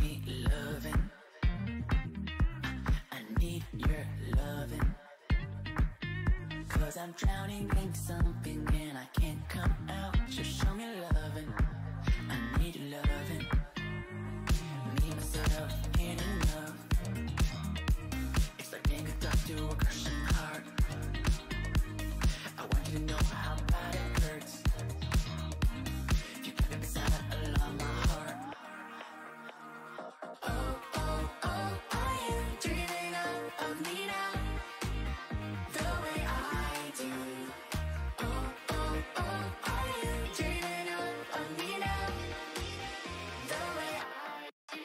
me loving. I need your loving. Cause I'm drowning into something and I can't come out. Just show me loving. I need your loving. Me, myself, ain't enough. It's like being hooked up to a crushing heart. I want you to know how bad it hurts. If you keep it beside along my heart. Oh, oh, oh, are you dreaming of me now? The way I do. Oh, oh, oh, are you dreaming of me now? The way I do.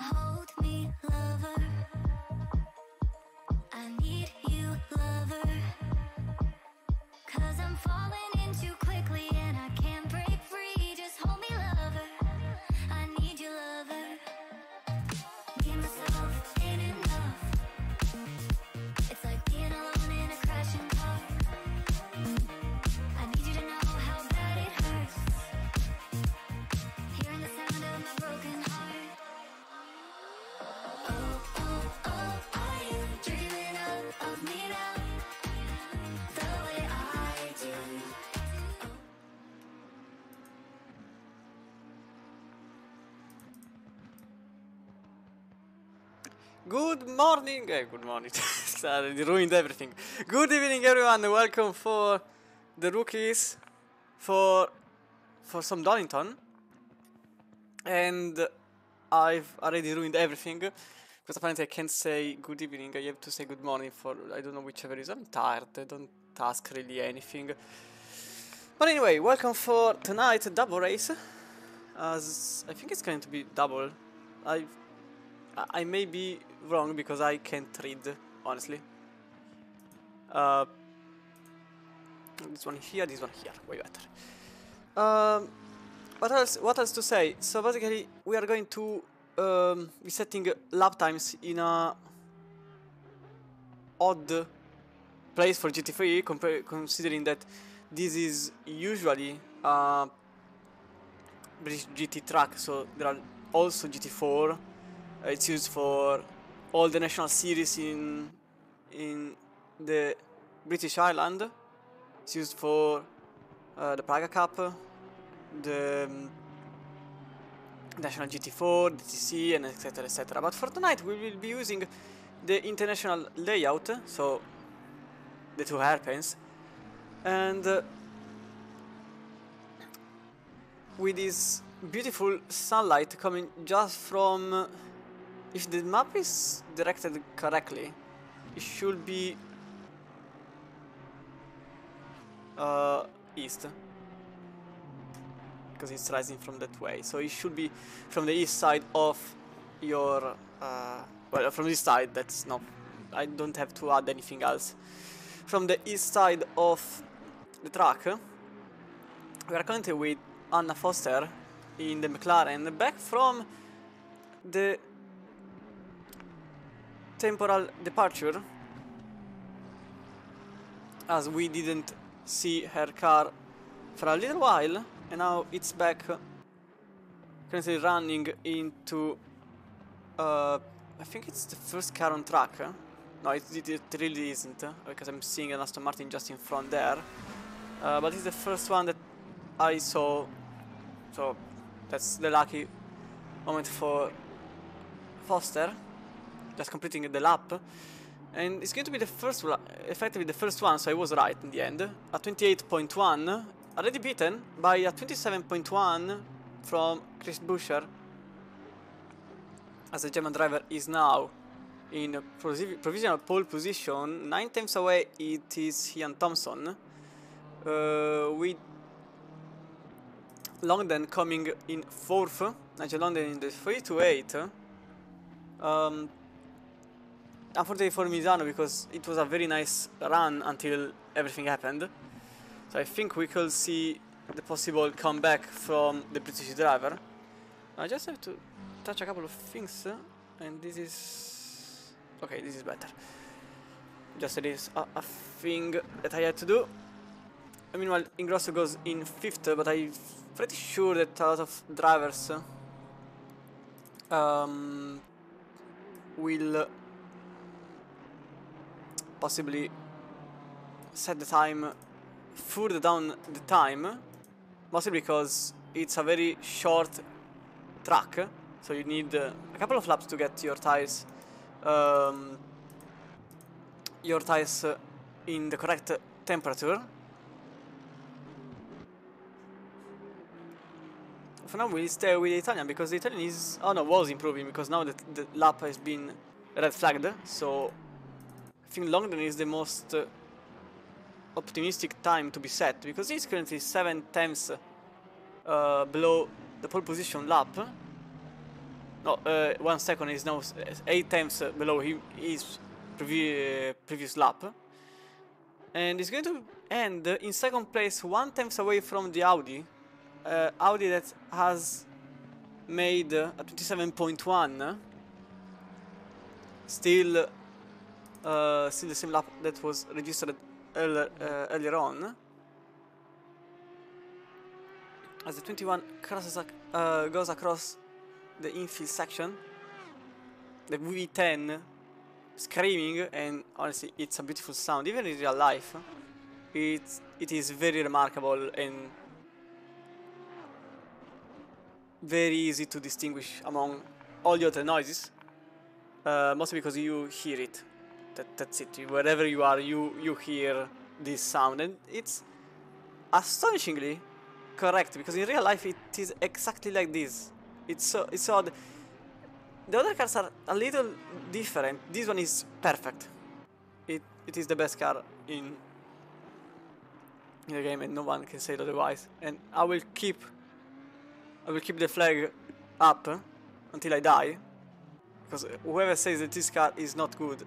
Hold me, lover. I need you, lover. Cause I'm falling in too quickly and I can't break free. Just hold me, lover. I need you, lover. Me, myself, ain't enough. It's like being alone in a crashing car. I need you to know how bad it hurts. Hearing the sound of my broken heart. Oh, oh, oh, are you dreaming of me now? The way I do. Good morning, good morning. Sorry, ruined everything. Good evening, everyone. Welcome for the rookies for some Donington, and I've already ruined everything because apparently I can't say good evening. I have to say good morning for I don't know whichever reason. I'm tired. I don't ask really anything. But anyway, welcome for tonight's double race. As I think it's going to be double. I may be wrong because I can't read, honestly. This one here, way better. What else to say? So basically, we are going to be setting lap times in a odd place for GT3, considering that this is usually a British GT track, so there are also GT4. It's used for all the national series in the British Island. It's used for the Praga Cup, the National GT4, the TC, and etc, etc. But for tonight we will be using the international layout, so the two hairpins, and with this beautiful sunlight coming just from, if the map is directed correctly, it should be east, because it's rising from that way, so it should be from the east side of your well, from this side. That's not, I don't have to add anything else. From the east side of the track, we are currently with Anna Foster in the McLaren, back from the temporal departure, as we didn't see her car for a little while, and now it's back, currently running into I think it's the first car on track. No, it really isn't, because I'm seeing an Aston Martin just in front there, but it's the first one that I saw, so that's the lucky moment for Foster, just completing the lap. And it's going to be the first, effectively the first one, so I was right in the end. At 28.1, already beaten by a 27.1 from Chris Buescher, as the German driver is now in provisional pole position. 9 tenths away it is Ian Thompson, with Longden coming in 4th, Nigel Longden in the 3-8. Unfortunately for Misano, because it was a very nice run until everything happened. So I think we could see the possible comeback from the British driver. I just have to touch a couple of things, and this is... okay, this is better. Just this a thing that I had to do. Meanwhile, Ingrosso goes in 5th, but I'm pretty sure that a lot of drivers will possibly set the time further down the time, mostly because it's a very short track, so you need a couple of laps to get your tires in the correct temperature. For now we'll stay with the Italian, because the Italian is... oh no, was improving, because now that the lap has been red flagged, so I think Longden is the most optimistic time to be set, because he's currently 7 tenths below the pole position lap. No, 1 second is now 8 tenths below his previous lap. And he's going to end in 2nd place, 1 tenth away from the Audi. Audi that has made a 27.1. Still the same lap that was registered earlier on. As the 21 goes across the infield section, the V10 screaming, and honestly it's a beautiful sound. Even in real life it is very remarkable and very easy to distinguish among all the other noises, mostly because you hear it. That's it. Wherever you are, you hear this sound, and it's astonishingly correct, because in real life it is exactly like this. It's odd. The other cars are a little different. This one is perfect. It is the best car in the game, and no one can say otherwise. And I will keep the flag up until I die, because whoever says that this car is not good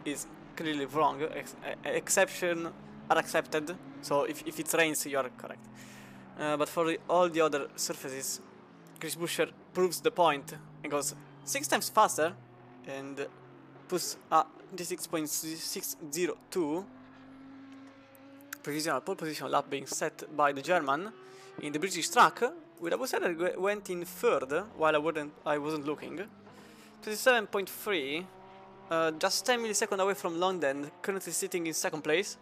is clearly wrong. Exceptions are accepted, so if it rains you are correct. But for all the other surfaces, Chris Buescher proves the point and goes 6 times faster and puts a 26.602 provisional pole position lap being set by the German in the British track, with Abu Sadr went in 3rd while I wasn't looking. 27.3, just 10 milliseconds away from London, currently sitting in 2nd place.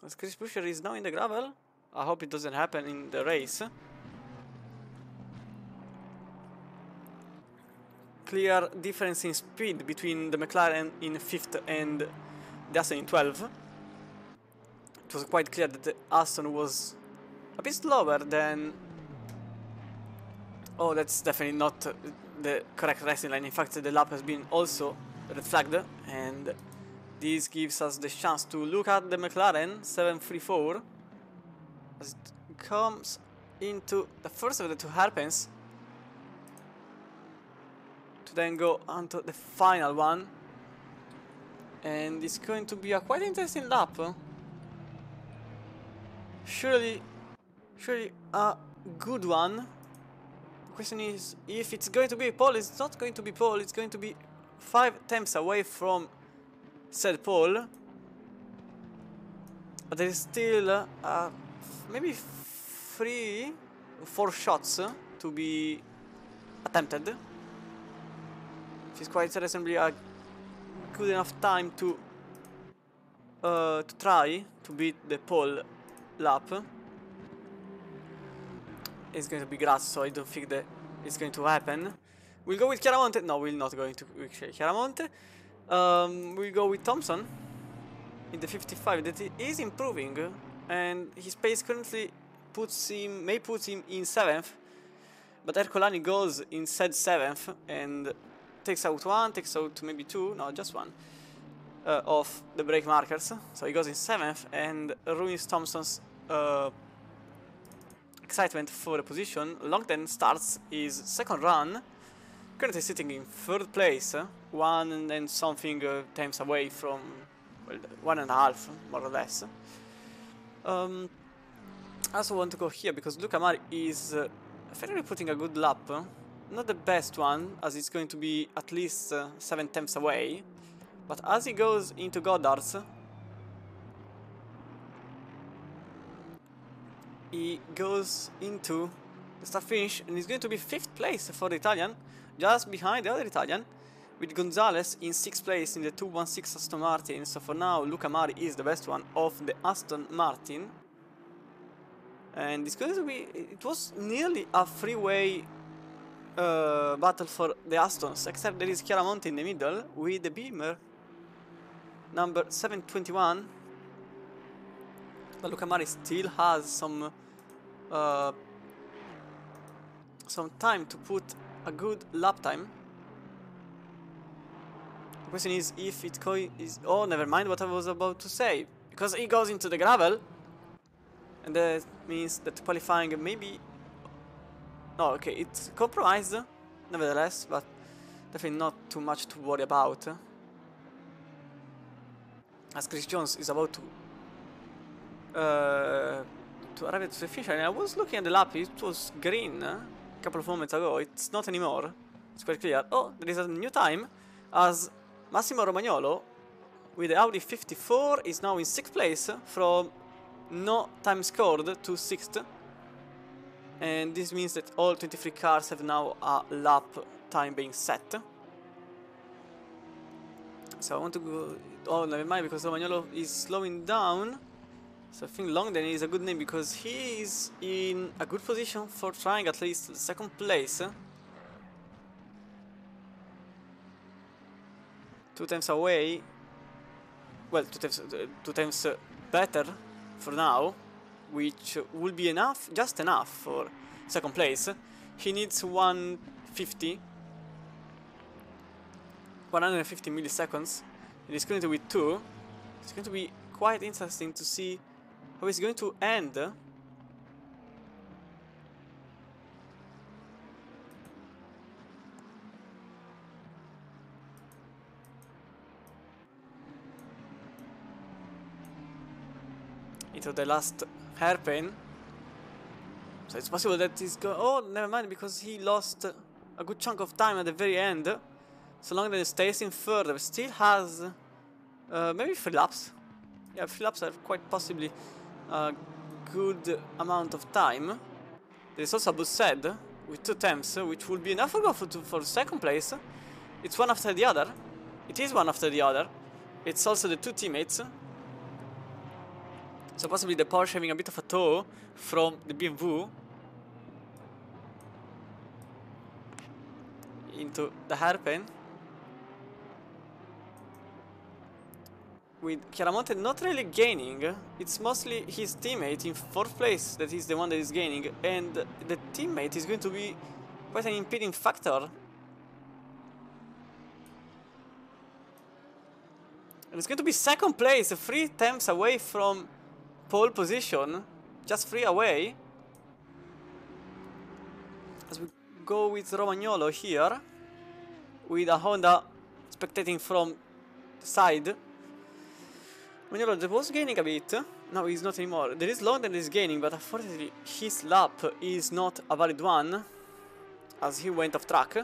As Chris Buescher is now in the gravel. I hope it doesn't happen in the race. Clear difference in speed between the McLaren in 5th and the Aston in 12th. It was quite clear that the Aston was a bit slower than... oh, that's definitely not the correct racing line. In fact, the lap has been also red flagged, and this gives us the chance to look at the McLaren 734 as it comes into the first of the 2 hairpins, to then go onto the final one, and it's going to be a quite interesting lap. Surely a good one. The question is if it's going to be a pole. It's not going to be pole, it's going to be 5 tenths away from said pole, but there is still maybe 3 or 4 shots to be attempted, which is quite reasonably a good enough time to try to beat the pole lap. It's going to be grass, so I don't think that it's going to happen. We'll go with Chiaramonte. No, we're not going to with Chiaramonte. We'll go with Thompson in the 55. That is improving, and his pace currently may put him in 7th, but Ercolani goes in said 7th and takes out 1, takes out maybe 2, no, just 1 of the brake markers. So he goes in 7th and ruins Thompson's excitement for the position, Longden starts his second run, currently sitting in third place, one and something times away from, well, 1.5 more or less. I also want to go here because Luca Mari is finally putting a good lap. Not the best one, as it's going to be at least 7 tenths away. But as he goes into Goddard's, he goes into the start finish and he's going to be 5th place for the Italian, just behind the other Italian, with Gonzalez in 6th place in the 216 Aston Martin. So for now, Luca Mari is the best one of the Aston Martin. And it's going to be, it was nearly a three-way battle for the Astons, except there is Chiaramonte in the middle with the Beamer number 721. But Luca Mari still has some time to put a good lap time. The question is if it is... Oh, never mind what I was about to say, because he goes into the gravel, and that means that qualifying maybe... No, okay, it's compromised, nevertheless, but definitely not too much to worry about. As Chris Jones is about to arrive at the finish line. I was looking at the lap, it was green a couple of moments ago, it's not anymore, it's quite clear. Oh, there is a new time, as Massimo Romagnolo, with the Audi 54, is now in 6th place, from no time scored to 6th. And this means that all 23 cars have now a lap time being set. So I want to go... Oh, never mind, because Romagnolo is slowing down. So I think Longden is a good name because he is in a good position for trying at least 2nd place. 2 times away. Well, 2 times better for now, which will be enough, just enough for 2nd place. He needs 150 milliseconds. It is currently with 2. It's going to be quite interesting to see how it's going to end. Into the last hairpin. So it's possible that he's go... Oh, never mind, because he lost a good chunk of time at the very end. So long that he stays in third, but still has maybe 3 laps. Yeah, 3 laps are quite possibly a good amount of time. There is also Bussed with 2 temps, which will be enough to go for 2nd place. It's one after the other. It is one after the other. It's also the 2 teammates. So possibly the Porsche having a bit of a tow from the BMW into the hairpin. With Chiaramonte not really gaining, it's mostly his teammate in 4th place that is the one that is gaining, and the teammate is going to be quite an impeding factor. And it's going to be 2nd place, 3 temps away from pole position, just 3 away. As we go with Romagnolo here, with a Honda spectating from the side. Romagnolo was gaining a bit, now he's not anymore. There is Longden that is gaining, but unfortunately his lap is not a valid one, as he went off track.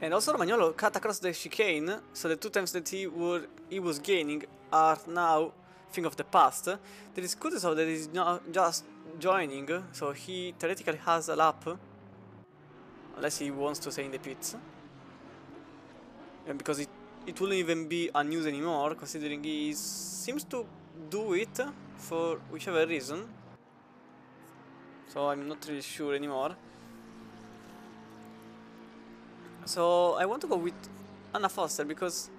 And also Romagnolo cut across the chicane, so the 2 times that he was gaining are now a thing of the past. There is Kutuzov that is now just joining, so he theoretically has a lap, unless he wants to stay in the pits. And because it wouldn't even be unused anymore, considering he seems to do it for whichever reason. So I'm not really sure anymore. So I want to go with Anna Foster because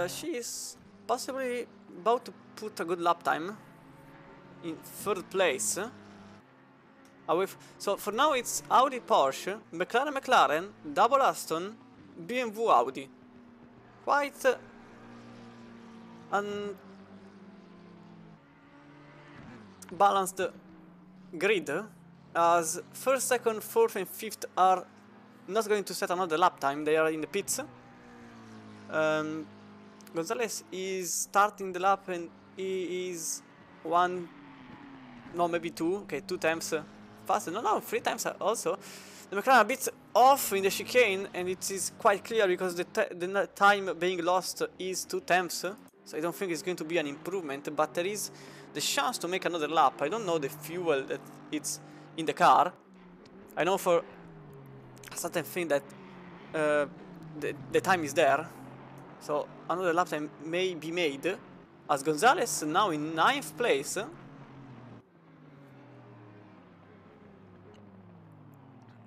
she is possibly about to put a good lap time in 3rd place. So for now it's Audi Porsche, McLaren McLaren, double Aston, BMW Audi. Quite unbalanced grid, as first, second, fourth, and fifth are not going to set another lap time. They are in the pits. Gonzalez is starting the lap and he is one, no, maybe two, okay, 2 times faster. No, 3 times also. The McLaren a bit off in the chicane, and it is quite clear because the time being lost is 2 times. So I don't think it's going to be an improvement, but there is the chance to make another lap. I don't know the fuel that it's in the car. I know for a certain thing that the time is there. So another lap time may be made, as Gonzalez now in 9th place.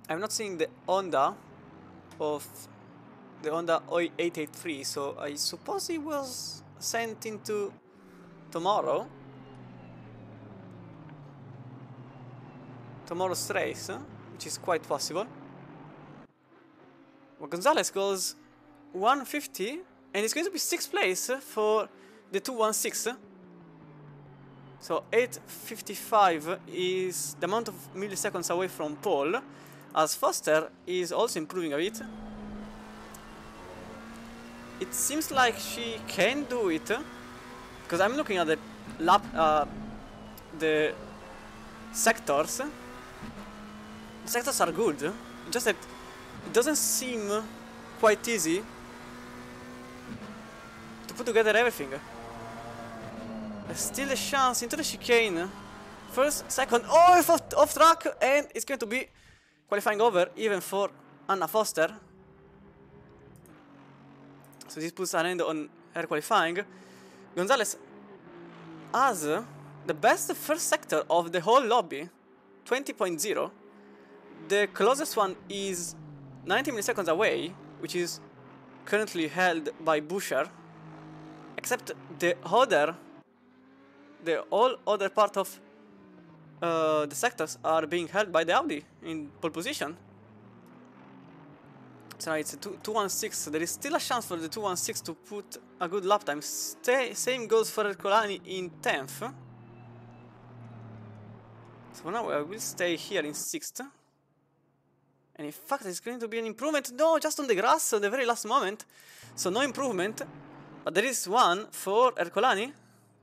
I'm not seeing the Honda of the Honda 883, so I suppose he was sent into tomorrow's race, which is quite possible. Well, Gonzalez goes 150, and it's going to be 6th place for the 216. So 855 is the amount of milliseconds away from pole, as Foster is also improving a bit. It seems like she can do it, because I'm looking at the lap, the sectors. The sectors are good, just that it doesn't seem quite easy to put together everything. There's still a chance into the chicane. First, second, oh, off track, and it's going to be qualifying over even for Anna Foster. So this puts an end on her qualifying. Gonzalez has the best first sector of the whole lobby, 20.0. The closest one is 90 milliseconds away, which is currently held by Buescher. Except the all other part of the sectors are being held by the Audi in pole position. So now it's a 216. There is still a chance for the 216 to put a good lap time. Same goes for Ercolani in 10th. So now I will stay here in 6th. And in fact it's going to be an improvement. No, just on the grass at the very last moment. So no improvement. But there is one for Ercolani.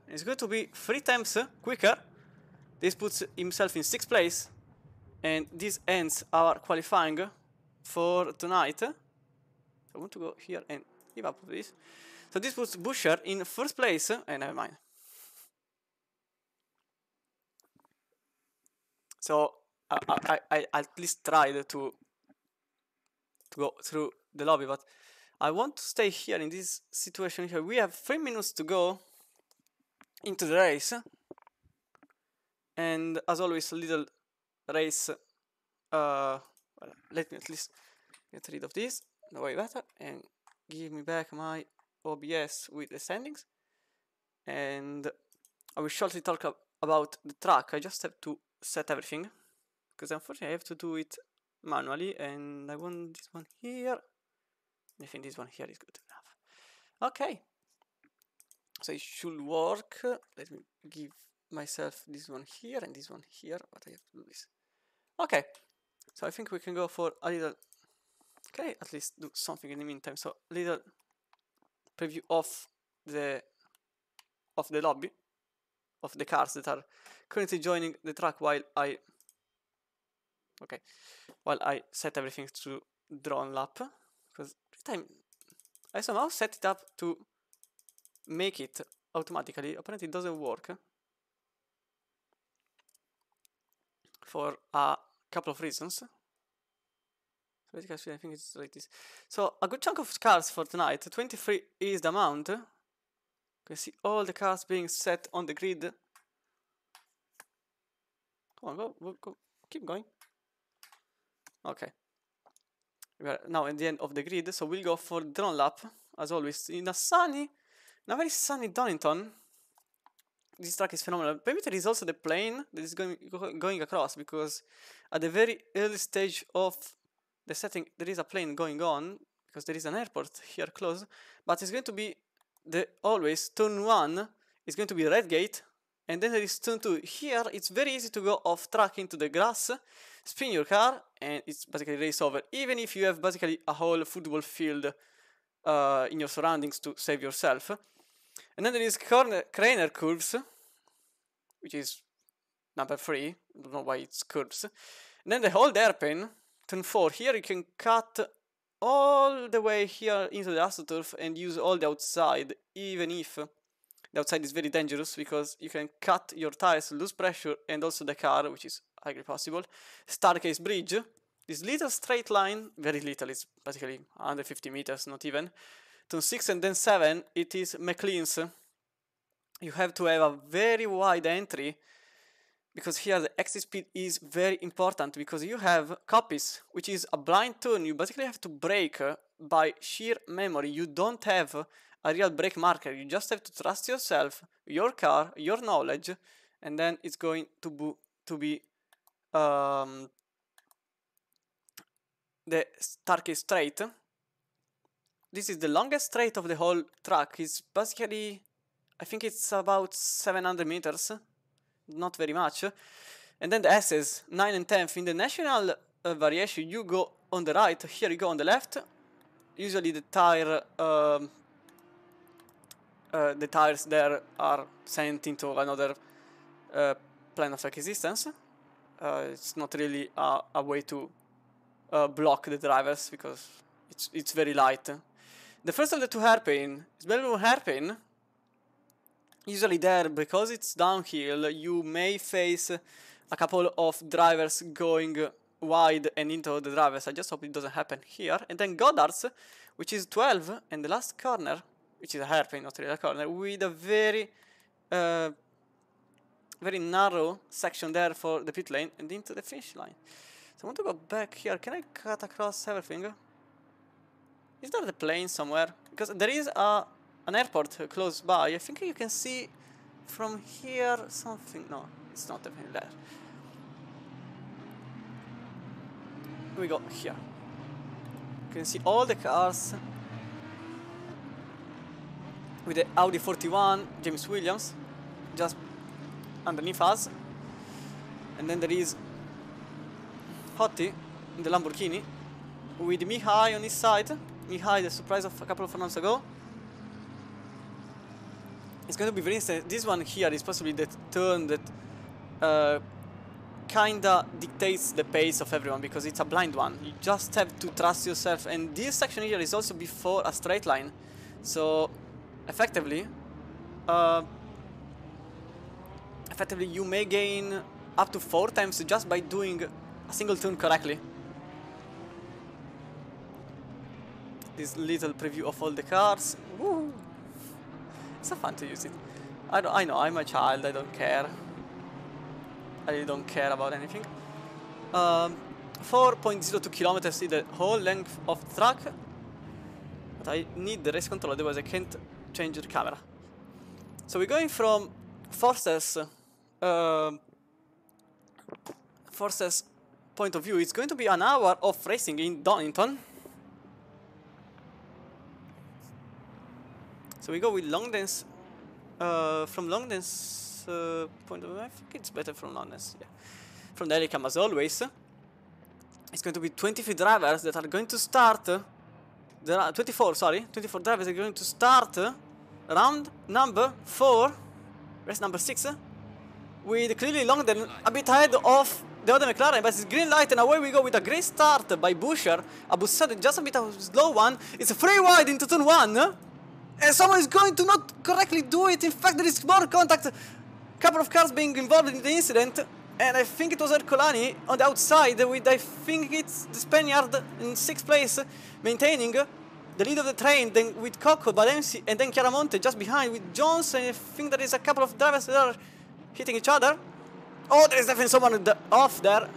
It's going to be 3 times quicker. This puts himself in 6th place. And this ends our qualifying for tonight. So I want to go here and give up this. So this puts Buescher in 1st place. And never mind. So I at least tried to go through the lobby, but I want to stay here in this situation here. We have 3 minutes to go into the race, and as always, a little race. Well, let me at least get rid of this. No way better, and give me back my OBS with the standings. And I will shortly talk about the track. I just have to set everything, because unfortunately I have to do it manually, and I want this one here. I think this one here is good enough. Okay, so it should work. Let me give myself this one here and this one here, but I have to do this. Okay, so I think we can go for a little, okay, at least do something in the meantime. So a little preview of the lobby, of the cars that are currently joining the track while I set everything to drone lap, because this time I somehow set it up to make it automatically. Apparently it doesn't work for a couple of reasons. So basically I think it's like this. So a good chunk of cars for tonight, 23 is the amount. You can see all the cars being set on the grid. Come on, go, keep going. Okay. We are now at the end of the grid, so we'll go for drone lap, as always, in a very sunny Donington. This track is phenomenal. Maybe there is also the plane that is going across, because at the very early stage of the setting there is a plane going on, because there is an airport here close, but it's going to be always turn 1 is going to be red gate, and then there is turn 2. Here it's very easy to go off track into the grass, spin your car, and it's basically race over, even if you have basically a whole football field in your surroundings to save yourself. And then there is Craner curves, which is number 3. I don't know why it's curves. And then the whole hairpin, turn 4. Here you can cut all the way here into the AstroTurf and use all the outside, even if the outside is very dangerous because you can cut your tires, lose pressure, and also the car, which is highly possible. Staircase bridge, this little straight line, very little, it's basically 150 meters, not even. Turn 6 and then 7, it is McLean's. You have to have a very wide entry because here the exit speed is very important because you have copies, which is a blind turn. You basically have to brake by sheer memory. You don't have a real brake marker. You just have to trust yourself, your car, your knowledge, and then it's going to be the Staircase straight. This is the longest straight of the whole track. It's basically, I think it's about 700 meters, not very much. And then the S's, 9 and 10th. In the national variation, you go on the right, here you go on the left. Usually the tires there are sent into another plane of existence. It's not really a way to block the drivers because it's very light. The first of the two hairpin is Melbourne hairpin. Usually there, because it's downhill, you may face a couple of drivers going wide and into the drivers. I just hope it doesn't happen here. And then Goddard's, which is 12, and the last corner, which is a hairpin, not really a corner, with a very very narrow section there for the pit lane and into the finish line. So I want to go back here. Can I cut across everything? Is there the plane somewhere? Because there is an airport close by. I think you can see from here something. No, it's not definitely there. We go here. You can see all the cars with the Audi 41, James Williams, just underneath us. And then there is Hottie in the Lamborghini with Mihai on his side. Mihai, the surprise of a couple of rounds ago. It's going to be very interesting. This one here is possibly the turn that kinda dictates the pace of everyone because it's a blind one. You just have to trust yourself. And this section here is also before a straight line. So effectively you may gain up to 4 times just by doing a single turn correctly. This little preview of all the cars. Woo! It's so fun to use it. I know, I'm a child, I don't care. I really don't care about anything. 4.02 kilometers is the whole length of the track. But I need the race control, otherwise I can't change the camera. So we're going from Forster's point of view. It's going to be an hour of racing in Donington. So we go with Longden's. From Longden's point of view, I think it's better from Longden's. Yeah. From the Helicam as always. It's going to be 23 drivers that are going to start. 24 drivers are going to start round number 4, race number 6, with clearly Longden a bit ahead of the other McLaren, but it's green light and away we go with a great start by Buescher. Abu Saad just a bit of a slow one. It's a 3 wide into turn 1, and someone is going to not correctly do it. In fact, there is more contact, a couple of cars being involved in the incident, and I think it was Ercolani on the outside with, I think it's the Spaniard in 6th place, maintaining the lead of the train, then with Coco, Badensi, and then Chiaramonte just behind with Jones, and I think there is a couple of drivers that are hitting each other. Oh, there is definitely someone off there,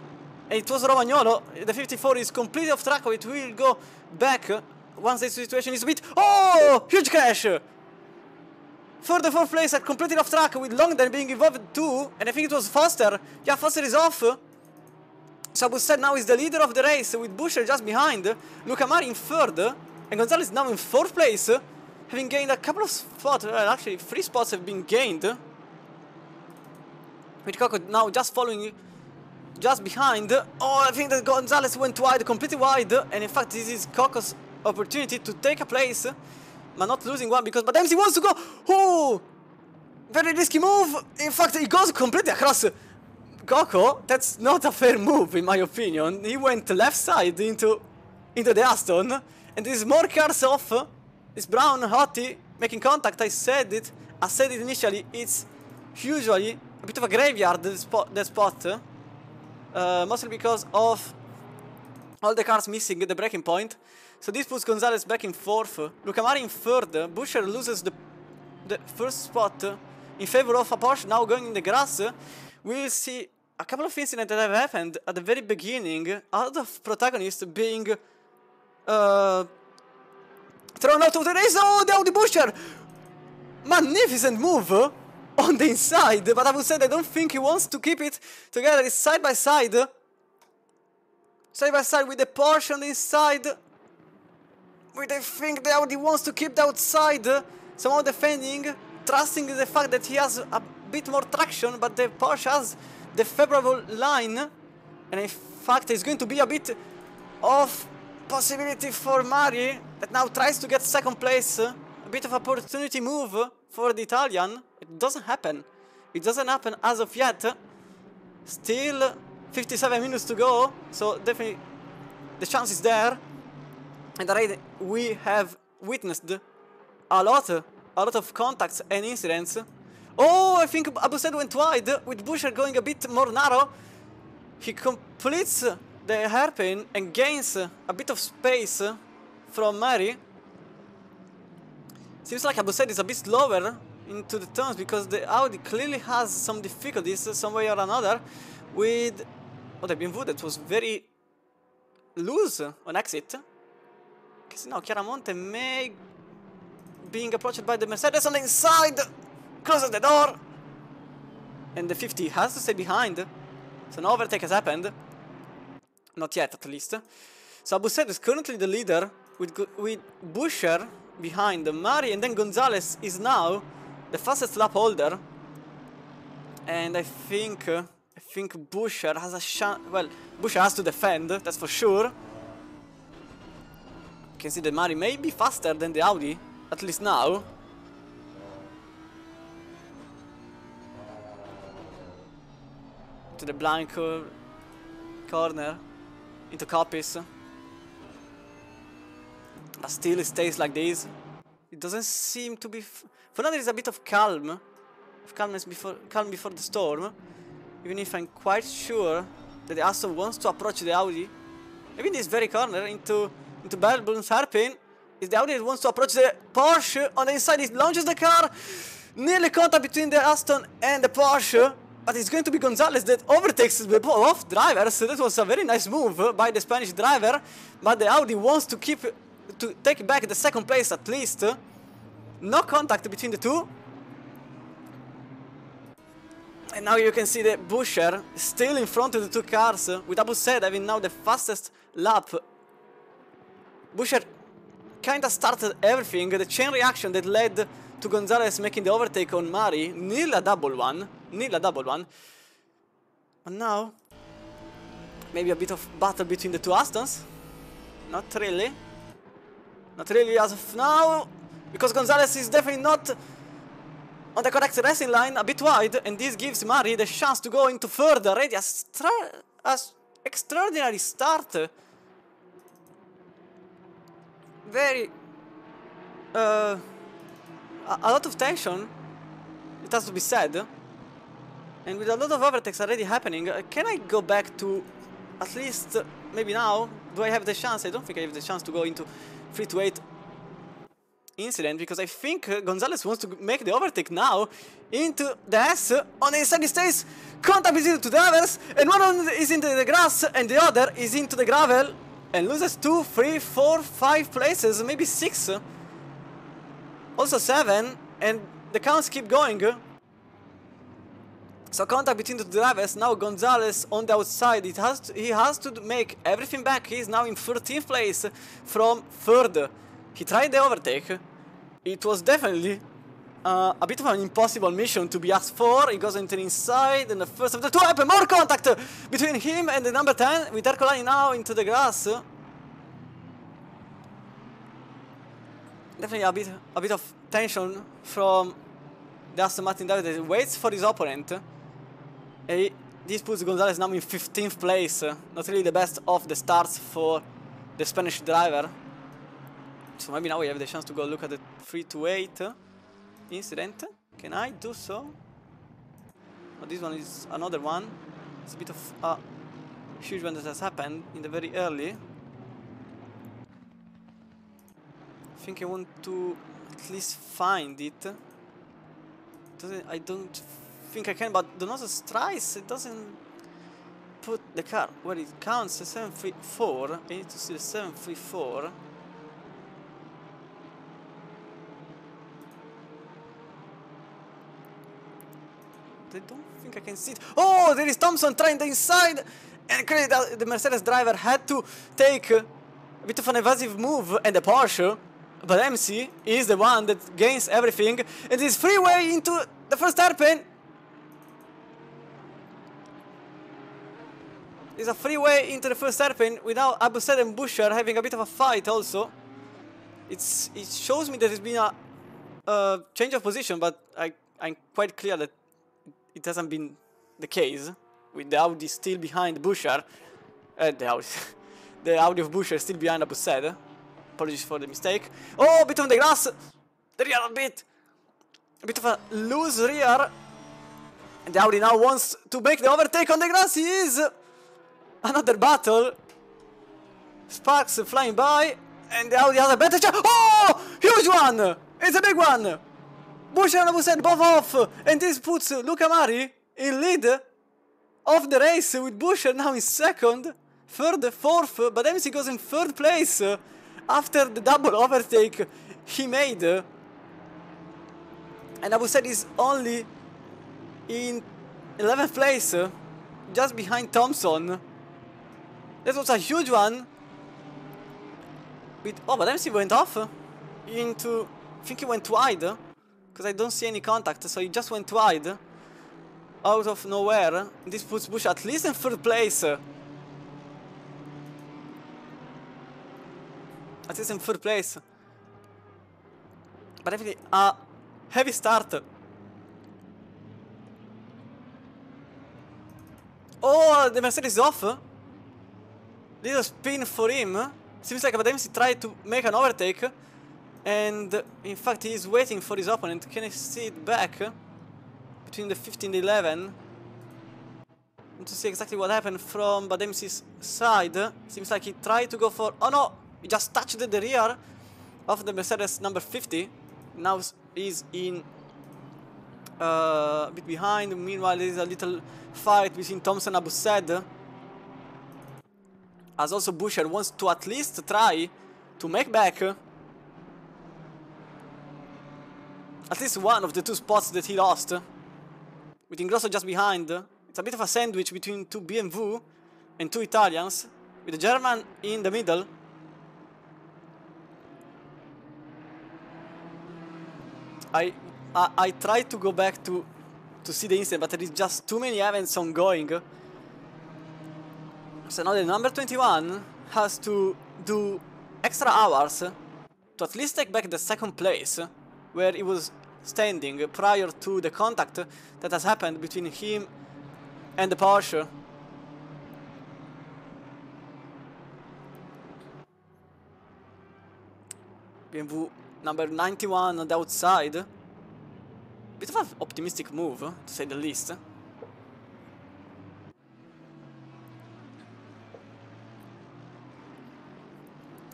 and it was Romagnolo. The 54 is completely off track, it will go back once the situation is a bit... Oh! Huge crash! Third and 4th place are completely off track with Longden being involved too, and I think it was Foster. Yeah, Foster is off. So Abu Saad now is the leader of the race with Buescher just behind, Luca Mari in 3rd, and Gonzalez now in 4th place. having gained a couple of spots. Well, actually 3 spots have been gained. With Coco now just following, just behind. Oh, I think that Gonzalez went wide, completely wide. And in fact, this is Coco's opportunity to take a place. But not losing one because But MC wants to go. Oh! Very risky move. In fact, he goes completely across Coco. That's not a fair move, in my opinion. He went left side into the Aston. And this is more cars off. This brown Hottie making contact. I said it initially. It's usually a bit of a graveyard, that spot. Mostly because of all the cars missing the breaking point. So this puts Gonzalez back in 4th. Luca Mari in 3rd. Busher loses the first spot in favor of a Porsche now going in the grass. We'll see a couple of incidents that have happened at the very beginning. Out of protagonists being thrown out of the race. Oh, the Audi Busher! Magnificent move on the inside, but I would say I don't think he wants to keep it together. It's side by side with the Porsche on the inside. I think the Audi wants to keep the outside, somehow defending, trusting the fact that he has a bit more traction, but the Porsche has the favorable line, and in fact it's going to be a bit of possibility for Mari, that now tries to get 2nd place. A bit of opportunity move for the Italian. It doesn't happen. It doesn't happen as of yet. Still 57 minutes to go, so definitely the chance is there. And already we have witnessed a lot of contacts and incidents. Oh, I think Abused went wide, with Busher going a bit more narrow. He completes the hairpin and gains a bit of space from Mari. Seems like Abused is a bit slower into the turns because the Audi clearly has some difficulties some way or another with... Oh, the BMW that was very loose on exit. Because now Chiaramonte may being approached by the Mercedes on the inside, closes the door, and the 50 has to stay behind. So no overtake has happened, not yet at least. So Abused is currently the leader with Busher behind Mari, and then Gonzalez is now the fastest lap holder. And I think Busher has a chance. Well, Busher has to defend, that's for sure. You can see that Mari may be faster than the Audi, at least now. To the blind corner, into copies. But still it stays like this. It doesn't seem to be... For now there is a bit of calm. Calm before the storm. Even if I'm quite sure that the Aston wants to approach the Audi. Maybe in this very corner, into Melbourne's hairpin. Is the Audi that wants to approach the Porsche. On the inside it launches the car. Nearly contact between the Aston and the Porsche. But it's going to be Gonzalez that overtakes both drivers. So that was a very nice move by the Spanish driver. But the Audi wants to take back the second place at least. No contact between the two. And now you can see the Busher still in front of the two cars, with Abused having now the fastest lap. Busher kinda started everything, the chain reaction that led to Gonzalez making the overtake on Mari, nearly a double one. But now, maybe a bit of battle between the two Astons. Not really as of now, because Gonzalez is definitely not on the correct racing line, a bit wide, and this gives Mari the chance to go into third. Already a extraordinary start. Very... a lot of tension, it has to be said. And with a lot of overtakes already happening, can I go back to, at least, maybe now, do I have the chance? I don't think I have the chance to go into 3-8 incident, because I think Gonzalez wants to make the overtake now into the S. On the inside he stays, contact between the two drivers, and one is into the grass and the other is into the gravel, and loses 2, 3, 4, 5 places, maybe 6, also 7, and the counts keep going. So contact between the drivers. Now Gonzalez on the outside. He has to make everything back. He is now in 13th place from 3rd. He tried the overtake, it was definitely a bit of an impossible mission to be asked for. He goes into the inside, and the first of the two happen. More contact between him and the number 10, with Ercolani now into the grass. Definitely a bit of tension from the Aston Martin driver that waits for his opponent. And this puts Gonzalez now in 15th place. Not really the best of the starts for the Spanish driver. So maybe now we have the chance to go look at the 3-8 incident. Can I do so? Oh, this one is another one. It's a bit of a huge one that has happened in the very early. I think I want to at least find it. I don't think I can, but the Donoso tries. It doesn't put the car where it counts. The 734. I need to see the 734. I don't think I can see it. Oh, there is Thompson trying the inside, and clearly the Mercedes driver had to take a bit of an evasive move, and the Porsche, but MC is the one that gains everything, and is freeway into the first hairpin. It's a freeway into the first hairpin without Abused and Buescher having a bit of a fight also. It shows me that there's been a change of position, but I'm quite clear that it hasn't been the case, with the Audi still behind Buescher. The Audi of Buescher still behind Abused. Apologies for the mistake. Oh, a bit on the grass. The rear a bit of a loose rear. And the Audi now wants to make the overtake on the grass. He is. Another battle. Sparks flying by. And the Audi has a better chance. Oh, huge one. It's a big one. Buescher and Abused both off, and this puts Luca Mari in lead of the race, with Buescher now in second, third, fourth, but MC goes in third place after the double overtake he made. And Abused is only in 11th place, just behind Thompson. That was a huge one. Oh, but MC went off into, I think he went wide. Because I don't see any contact, so he just went wide. Out of nowhere. This puts Buescher at least in third place. At least in third place. But definitely a heavy start. Oh, the Mercedes is off. Little spin for him. Seems like Abademsi tried to make an overtake. And in fact he is waiting for his opponent. Can I see it back? Between the 15 and the 11. I want to see exactly what happened from Bademsi's side. Seems like he tried to go for... Oh no! He just touched the rear of the Mercedes number 50. Now he's in a bit behind. Meanwhile there is a little fight between Thompson and Abused. As also Buescher wants to at least try to make back at least one of the two spots that he lost, with Ingrosso just behind. It's a bit of a sandwich between two BMW and two Italians, with the German in the middle. I tried to go back to see the incident, but there is just too many events ongoing. So now the number 21 has to do extra hours to at least take back the second place, where he was standing prior to the contact that has happened between him and the Porsche. BMW number 91 on the outside. Bit of an optimistic move, to say the least.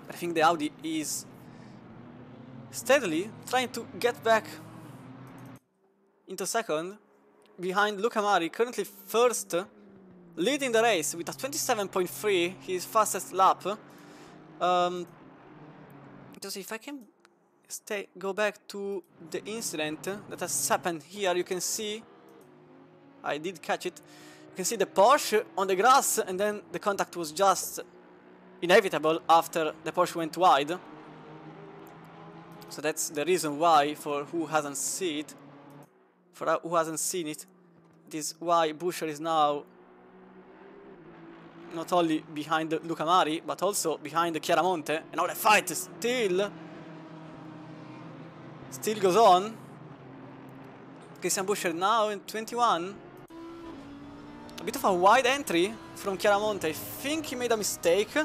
I think the Audi is steadily trying to get back into second, behind Luca Mari, currently first, leading the race with a 27.3, his fastest lap. Just if I can go back to the incident that has happened here, you can see, I did catch it, you can see the Porsche on the grass, and then the contact was just inevitable after the Porsche went wide. So that's the reason why, for who hasn't seen it, this why Buescher is now not only behind Luca Mari, but also behind Chiaramonte. And now the fight still goes on. Christian Buescher now in 21. A bit of a wide entry from Chiaramonte. I think he made a mistake.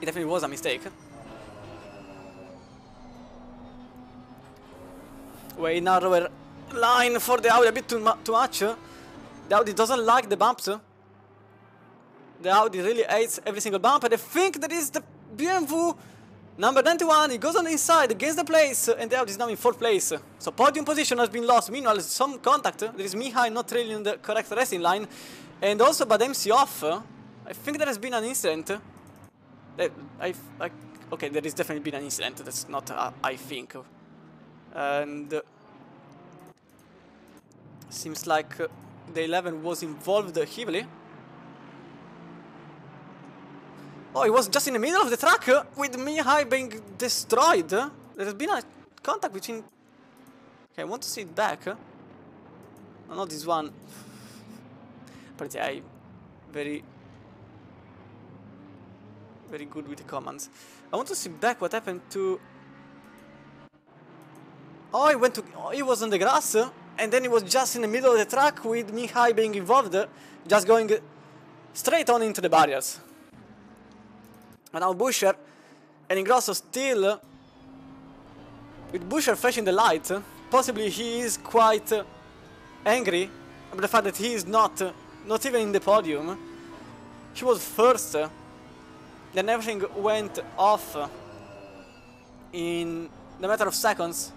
It definitely was a mistake. Way narrower line for the Audi, a bit too much. The Audi doesn't like the bumps. The Audi really hates every single bump, and I think that is the BMW number 91. He goes on the inside against the place, and the Audi is now in 4th place. So podium position has been lost. Meanwhile, some contact. There is Mihai not trailing the correct racing line, and also bad MC off. I think there has been an incident. Okay, there has definitely been an incident. That's not I think. And seems like the 11 was involved heavily. Oh, he was just in the middle of the track with Mihai being destroyed. There has been a contact between... Okay, I want to see it back. No, not this one. But yeah, very good with the commands. I want to see back what happened to... Oh, he was on the grass, and then he was just in the middle of the track with Mihai being involved, just going straight on into the barriers. And now Buescher and Ingrosso still, with Buescher flashing the light. Possibly he is quite angry about the fact that he is not even in the podium. He was first, then everything went off in the matter of seconds.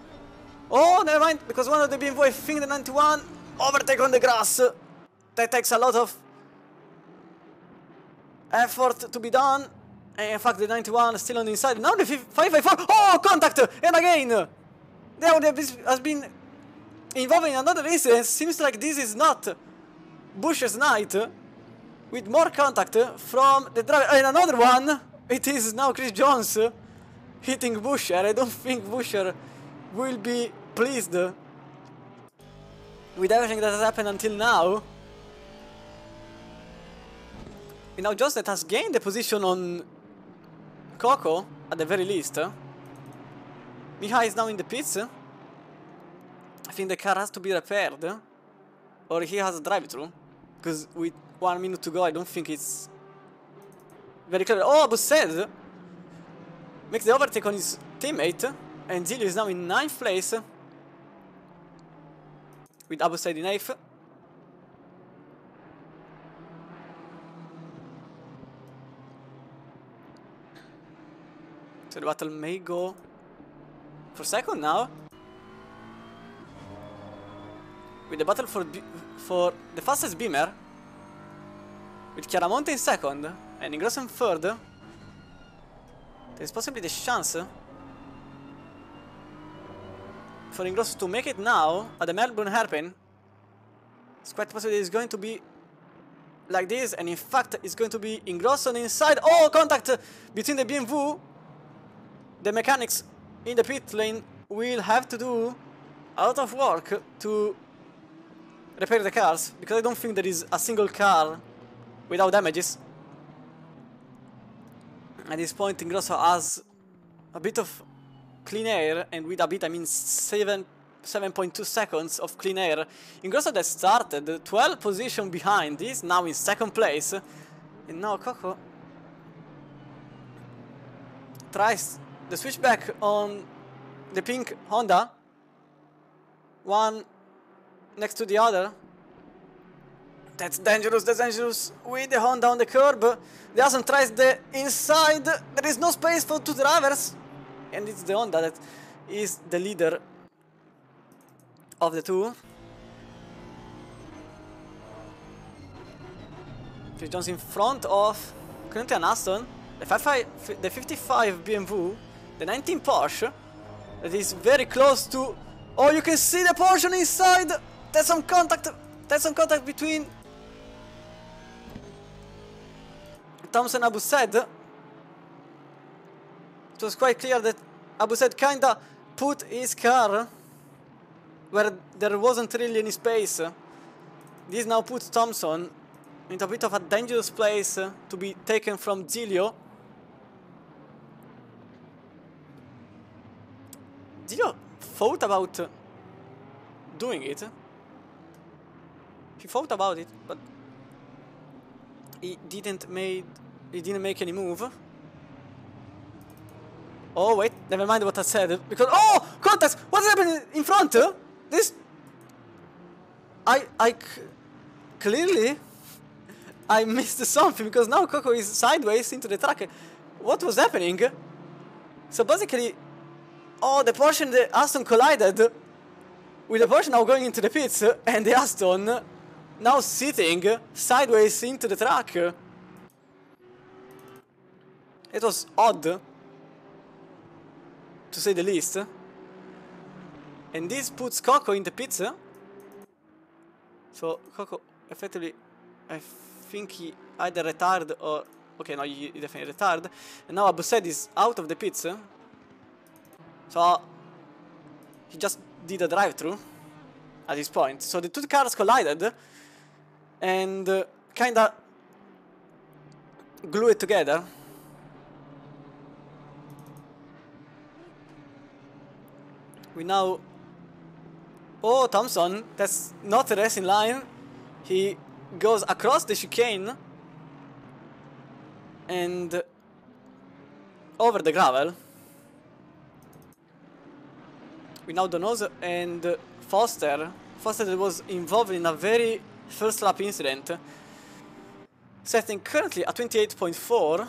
Oh, never mind, because one of the BMW, I think the 91, overtake on the grass. That takes a lot of effort to be done. And in fact, the 91 is still on the inside. Now the 554, oh, contact! And again! The Audi has been involved in another incident. Seems like this is not Buescher's night. With more contact from the driver. And another one, it is now Chris Jones hitting Buescher. I don't think Buescher will be pleased with everything that has happened until now. And now Jones has gained the position on Coco, at the very least. Mihai is now in the pits. I think the car has to be repaired, or he has a drive-through, because with 1 minute to go, I don't think it's very clear. Oh, Abused makes the overtake on his teammate. And Zilio is now in 9th place, with Abused in 8th. So the battle may go for second now. With the battle for the fastest Beamer, with Chiaramonte in second and Ingrosso in third, there is possibly the chance for Ingrosso to make it now at the Melbourne Hairpin. It's quite possible it's going to be like this, and in fact it's going to be Ingrosso on the inside. Oh, contact between the BMW. The mechanics in the pit lane will have to do a lot of work to repair the cars, because I don't think there is a single car without damages. At this point, Ingrosso has a bit of clean air, and with a bit I mean 7.2 seconds of clean air. Ingrosso that started 12th position behind is now in second place, and now Coco tries the switchback on the pink Honda, one next to the other. That's dangerous, with the Honda on the curb. The Aston tries the inside, there is no space for two drivers. And it's the Honda that is the leader of the two. Chris Jones in front of currently an Aston, the 55 BMW, the 19 Porsche, that is very close to... Oh, you can see the Porsche on the inside! There's some contact between Thompson and Abused. it was quite clear that Abu Said kinda put his car where there wasn't really any space. This now puts Thompson into a bit of a dangerous place to be taken from Zilio. Zilio thought about doing it. He thought about it, but he didn't make any move. Oh wait, never mind what I said, because oh, contact! What's happening in front? This clearly I missed something, because now Coco is sideways into the track. What was happening? So basically, oh, the Porsche and the Aston collided, with the Porsche now going into the pits and the Aston now sitting sideways into the track. It was odd, to say the least. And this puts Coco in the pits. So Coco effectively, I think he either retired or... Okay, no, he definitely retired. And now Abu Said is out of the pits. So he just did a drive-through at this point. So the two cars collided and kinda glue it together. We now... Oh, Thompson, that's not a racing line. He goes across the chicane and over the gravel. We now Donoso and Foster. Foster was involved in a very first lap incident, setting currently at 28.4,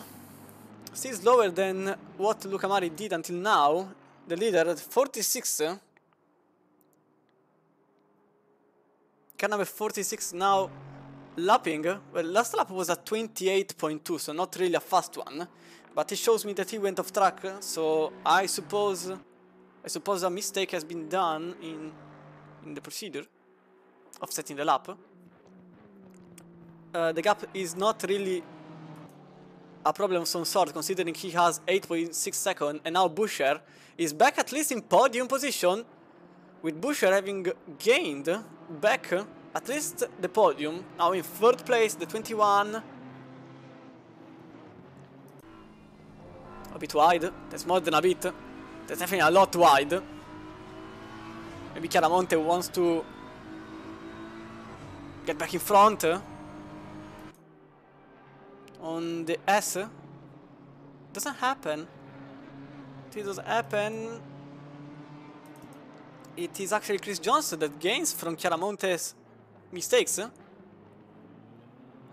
still slower than what Luca Mari did until now. The leader at 46. Car number 46 now lapping. Well, last lap was at 28.2, so not really a fast one, but it shows me that he went off track. So I suppose a mistake has been done in the procedure of setting the lap. The gap is not really a problem of some sort, considering he has 8.6 seconds, and now Buescher is back at least in podium position, with Buescher having gained back at least the podium, now in third place, the 21. A bit wide, that's more than a bit, that's definitely a lot wide. Maybe Chiaramonte wants to get back in front on the S. Doesn't happen. It doesn't happen. It is actually Chris Johnson that gains from Chiaramonte's mistakes,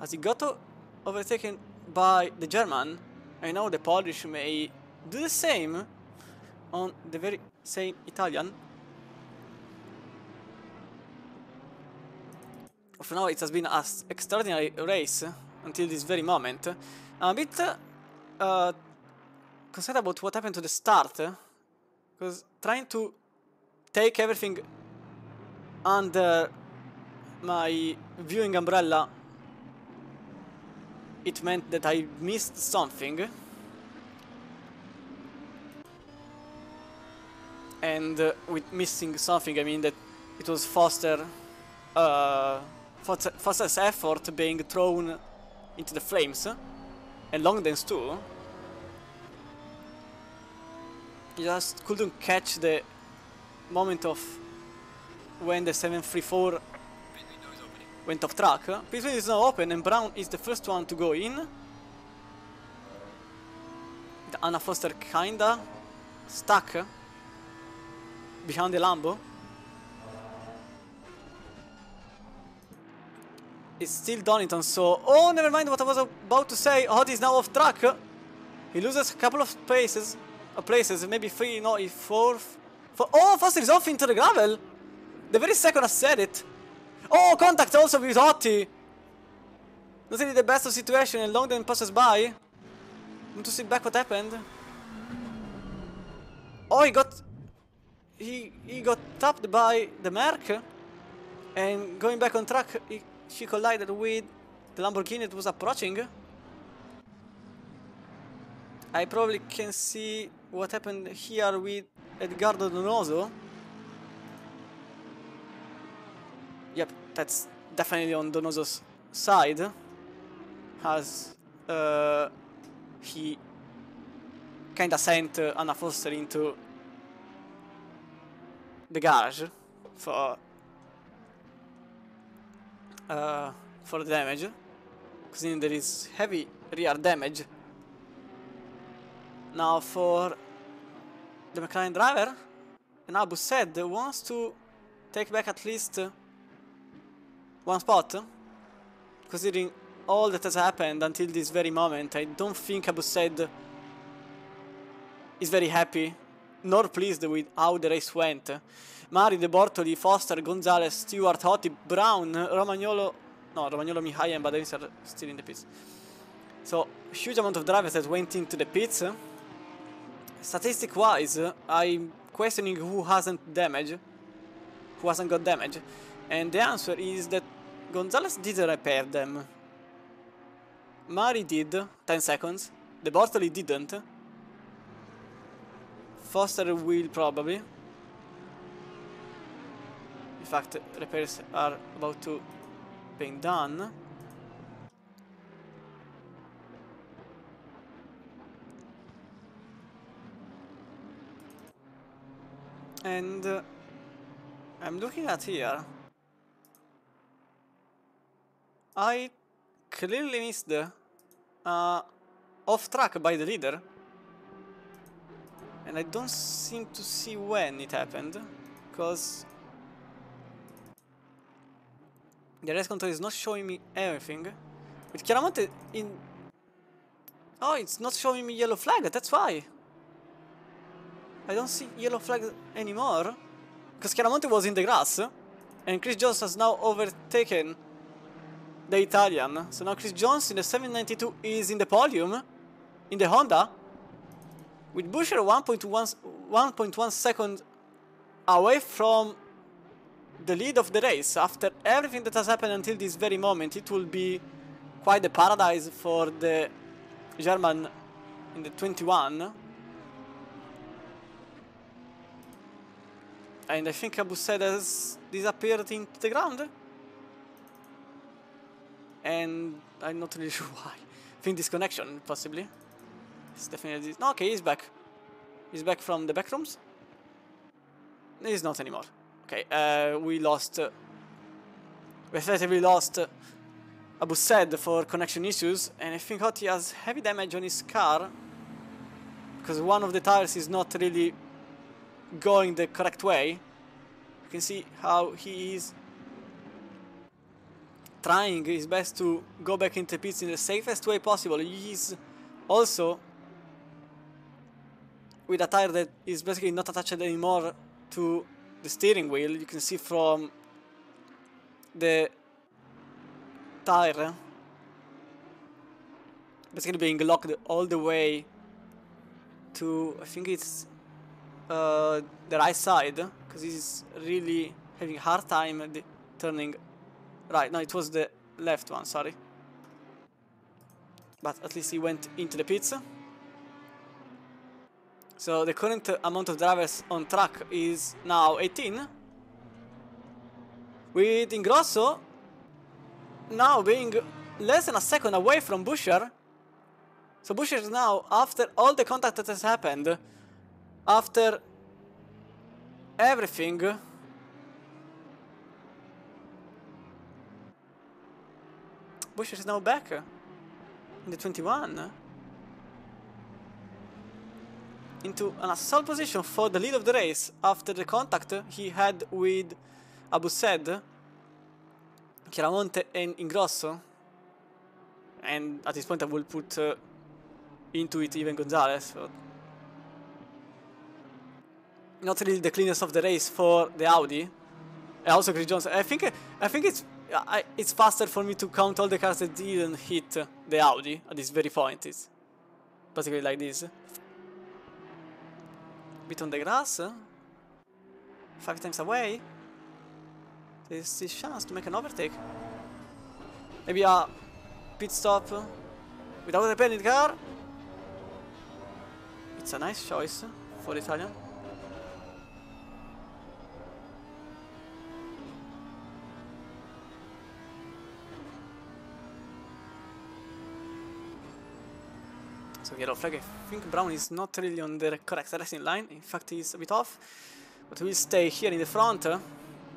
as he got overtaken by the German. I know the Polish may do the same on the very same Italian. For now, it has been an extraordinary race until this very moment. I'm a bit concerned about what happened to the start, because trying to take everything under my viewing umbrella, it meant that I missed something. And with missing something, I mean that it was Foster's effort being thrown into the flames, and Longden's too. He just couldn't catch the moment of when the 734 went off track. Pit window is now open and Brown is the first one to go in. With Anna Foster kinda stuck behind the Lambo. It's still Donington, so... Oh, never mind what I was about to say. Odd is now off track. He loses a couple of places, maybe 3, no, 4. Oh, Foster is off into the gravel. The very second I said it. Oh, contact also with Otti. Not really the best of situation, and Longden passes by. Want to see back what happened. Oh, he got tapped by the Merc, and going back on track, she collided with the Lamborghini that was approaching. I probably can see what happened here with Edgardo Donoso. Yep, that's definitely on Donoso's side, as he kinda sent Anna Foster into the garage for the damage, considering there is heavy rear damage. Now for the McLaren driver, and Abu said wants to take back at least one spot, considering all that has happened until this very moment. I don't think Abu said is very happy nor pleased with how the race went. Mari, De Bortoli, Foster, Gonzalez, Stewart, Hotti, Brown, Romagnolo, Mihai and Badavis are still in the pits. So, huge amount of drivers that went into the pits. Statistic wise, I'm questioning who hasn't got damage. And the answer is that Gonzalez didn't repair them. Mari did, 10 seconds. De Bortoli didn't. Foster will probably. In fact, repairs are about to be done. And I'm looking at here. I clearly missed off track by the leader. And I don't seem to see when it happened, because the race control is not showing me everything. With Chiaramonte in... Oh, it's not showing me yellow flag, that's why. I don't see yellow flag anymore, because Chiaramonte was in the grass, and Chris Jones has now overtaken the Italian. So now Chris Jones in the 792 is in the podium, in the Honda, with Buescher 1.1 second away from the lead of the race. After everything that has happened until this very moment, it will be quite a paradise for the German in the 21. And I think Abu Said has disappeared into the ground. And I'm not really sure why. I think disconnection, possibly. It's definitely... No, okay, he's back. He's back from the back rooms. He's not anymore. Okay, we lost... we effectively lost Abu Said for connection issues. And I think Hotti has heavy damage on his car, because one of the tires is not really going the correct way. You can see how he is trying his best to go back into pits in the safest way possible. He's also with a tire that is basically not attached anymore to the steering wheel. You can see from the tire basically being locked all the way to, I think it's the right side, because he's really having a hard time turning right. No, it was the left one, sorry. But at least he went into the pits. So the current amount of drivers on track is now 18. With Ingrosso now being less than a second away from Buescher. So Buescher is now, after all the contact that has happened, after everything, Buescher is now back in the 21. Into an assault position for the lead of the race after the contact he had with Abu Said, Chiaramonte and Ingrosso. And at this point I will put into it even Gonzalez. But not really the cleanest of the race for the Audi. And also Chris Jones. I think it's faster for me to count all the cars that didn't hit the Audi at this very point. It's basically like this. Bit on the grass. 5 times away. There's this chance to make an overtake. Maybe a pit stop without repairing the car. It's a nice choice for the Italian. So yellow flag, I think Brown is not really on the correct racing line. In fact, he's a bit off. But we'll stay here in the front.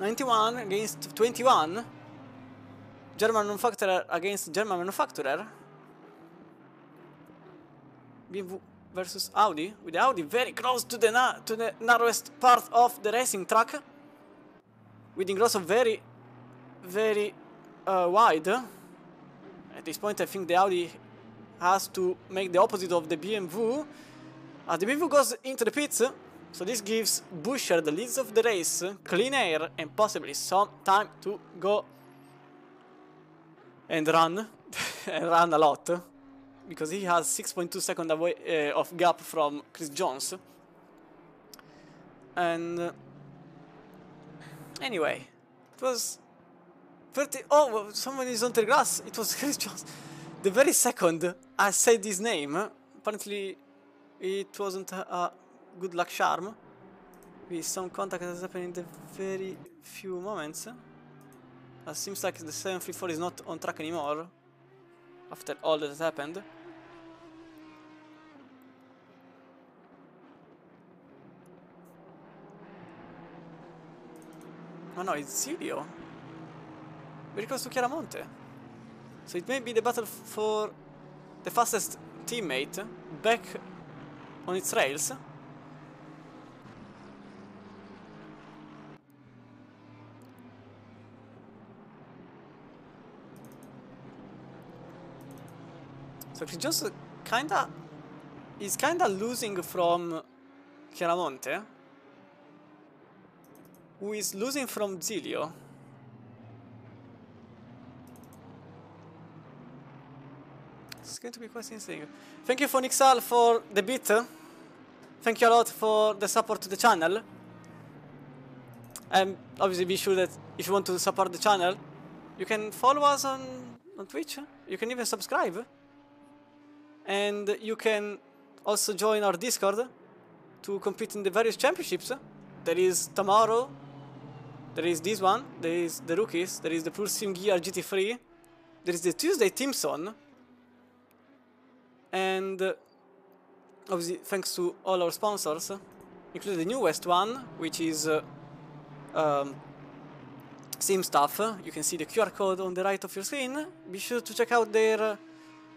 91 against 21. German manufacturer against German manufacturer. BMW versus Audi. With the Audi very close to the narrowest part of the racing track. With Ingrosso very wide. At this point, I think the Audi has to make the opposite of the BMW. The BMW goes into the pits, so this gives Buescher the leads of the race, clean air, and possibly some time to go and run, and run a lot, because he has 6.2 seconds away of gap from Chris Jones. And anyway, it was 30. Oh, someone is on the grass. It was Chris Jones. The very second I said his name, apparently it wasn't a good luck charm. With some contact that has happened in the very few moments. It seems like the 734 is not on track anymore after all that has happened. Oh no, it's Zilio. Very close to Chiaramonte. So it may be the battle for the fastest teammate back on its rails. So Chris Jones is kinda losing from Chiaramonte, who is losing from Zilio. It's going to be quite interesting. Thank you for Nixal for the beat. Thank you a lot for the support to the channel. And obviously be sure that if you want to support the channel, you can follow us on Twitch. You can even subscribe. And you can also join our Discord to compete in the various championships. There is tomorrow. There is this one. There is the rookies. There is the Pure Sim Gear GT3. There is the Tuesday Team Zone. And obviously thanks to all our sponsors, including the newest one, which is Sim Stuff. You can see the QR code on the right of your screen. Be sure to check out their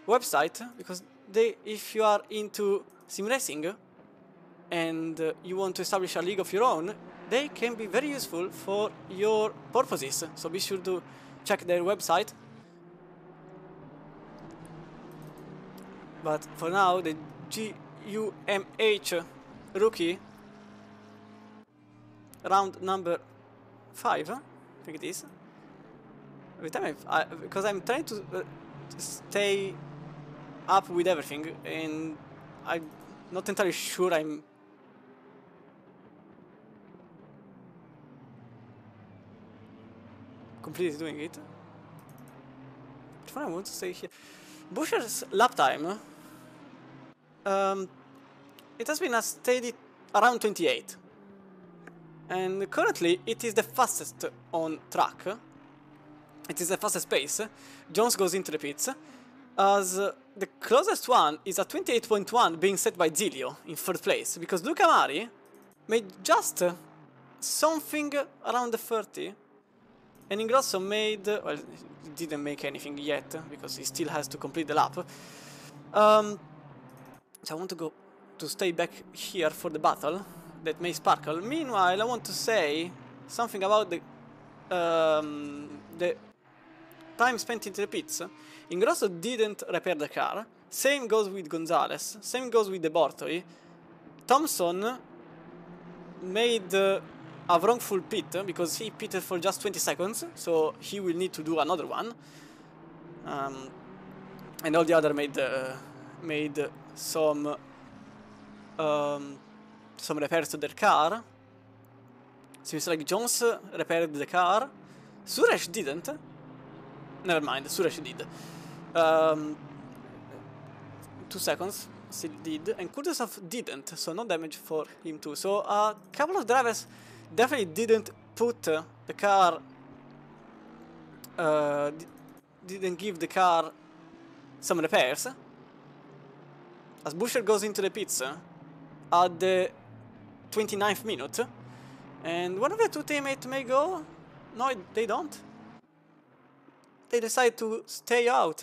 website, because if you are into sim racing and you want to establish a league of your own, they can be very useful for your purposes. So be sure to check their website. But for now, the GUMH rookie, round number 5, I think it is. Every time because I'm trying to stay up with everything, and I'm not entirely sure I'm completely doing it. But what I want to say here, Buescher's lap time. It has been a steady around 28, and currently it is the fastest on track. It is the fastest pace. Jones goes into the pits, as the closest one is a 28.1 being set by Zilio in third place, because Luca Mari made just something around the 30, and Ingrosso made, well, he didn't make anything yet because he still has to complete the lap. So I want to stay back here for the battle that may sparkle. Meanwhile, I want to say something about the time spent into the pits. Ingrosso didn't repair the car. Same goes with Gonzalez. Same goes with De Bortoli. Thompson made a wrongful pit because he pitted for just 20 seconds, so he will need to do another one. And all the other made some repairs to their car. Seems like Jones repaired the car. Suresh didn't. Never mind, Suresh did. 2 seconds. still did, and Kudasov didn't, so no damage for him too. So a couple of drivers definitely didn't put the car, didn't give the car some repairs. As Buescher goes into the pits at the 29th minute, and one of the two teammates may go. No, they don't. They decide to stay out,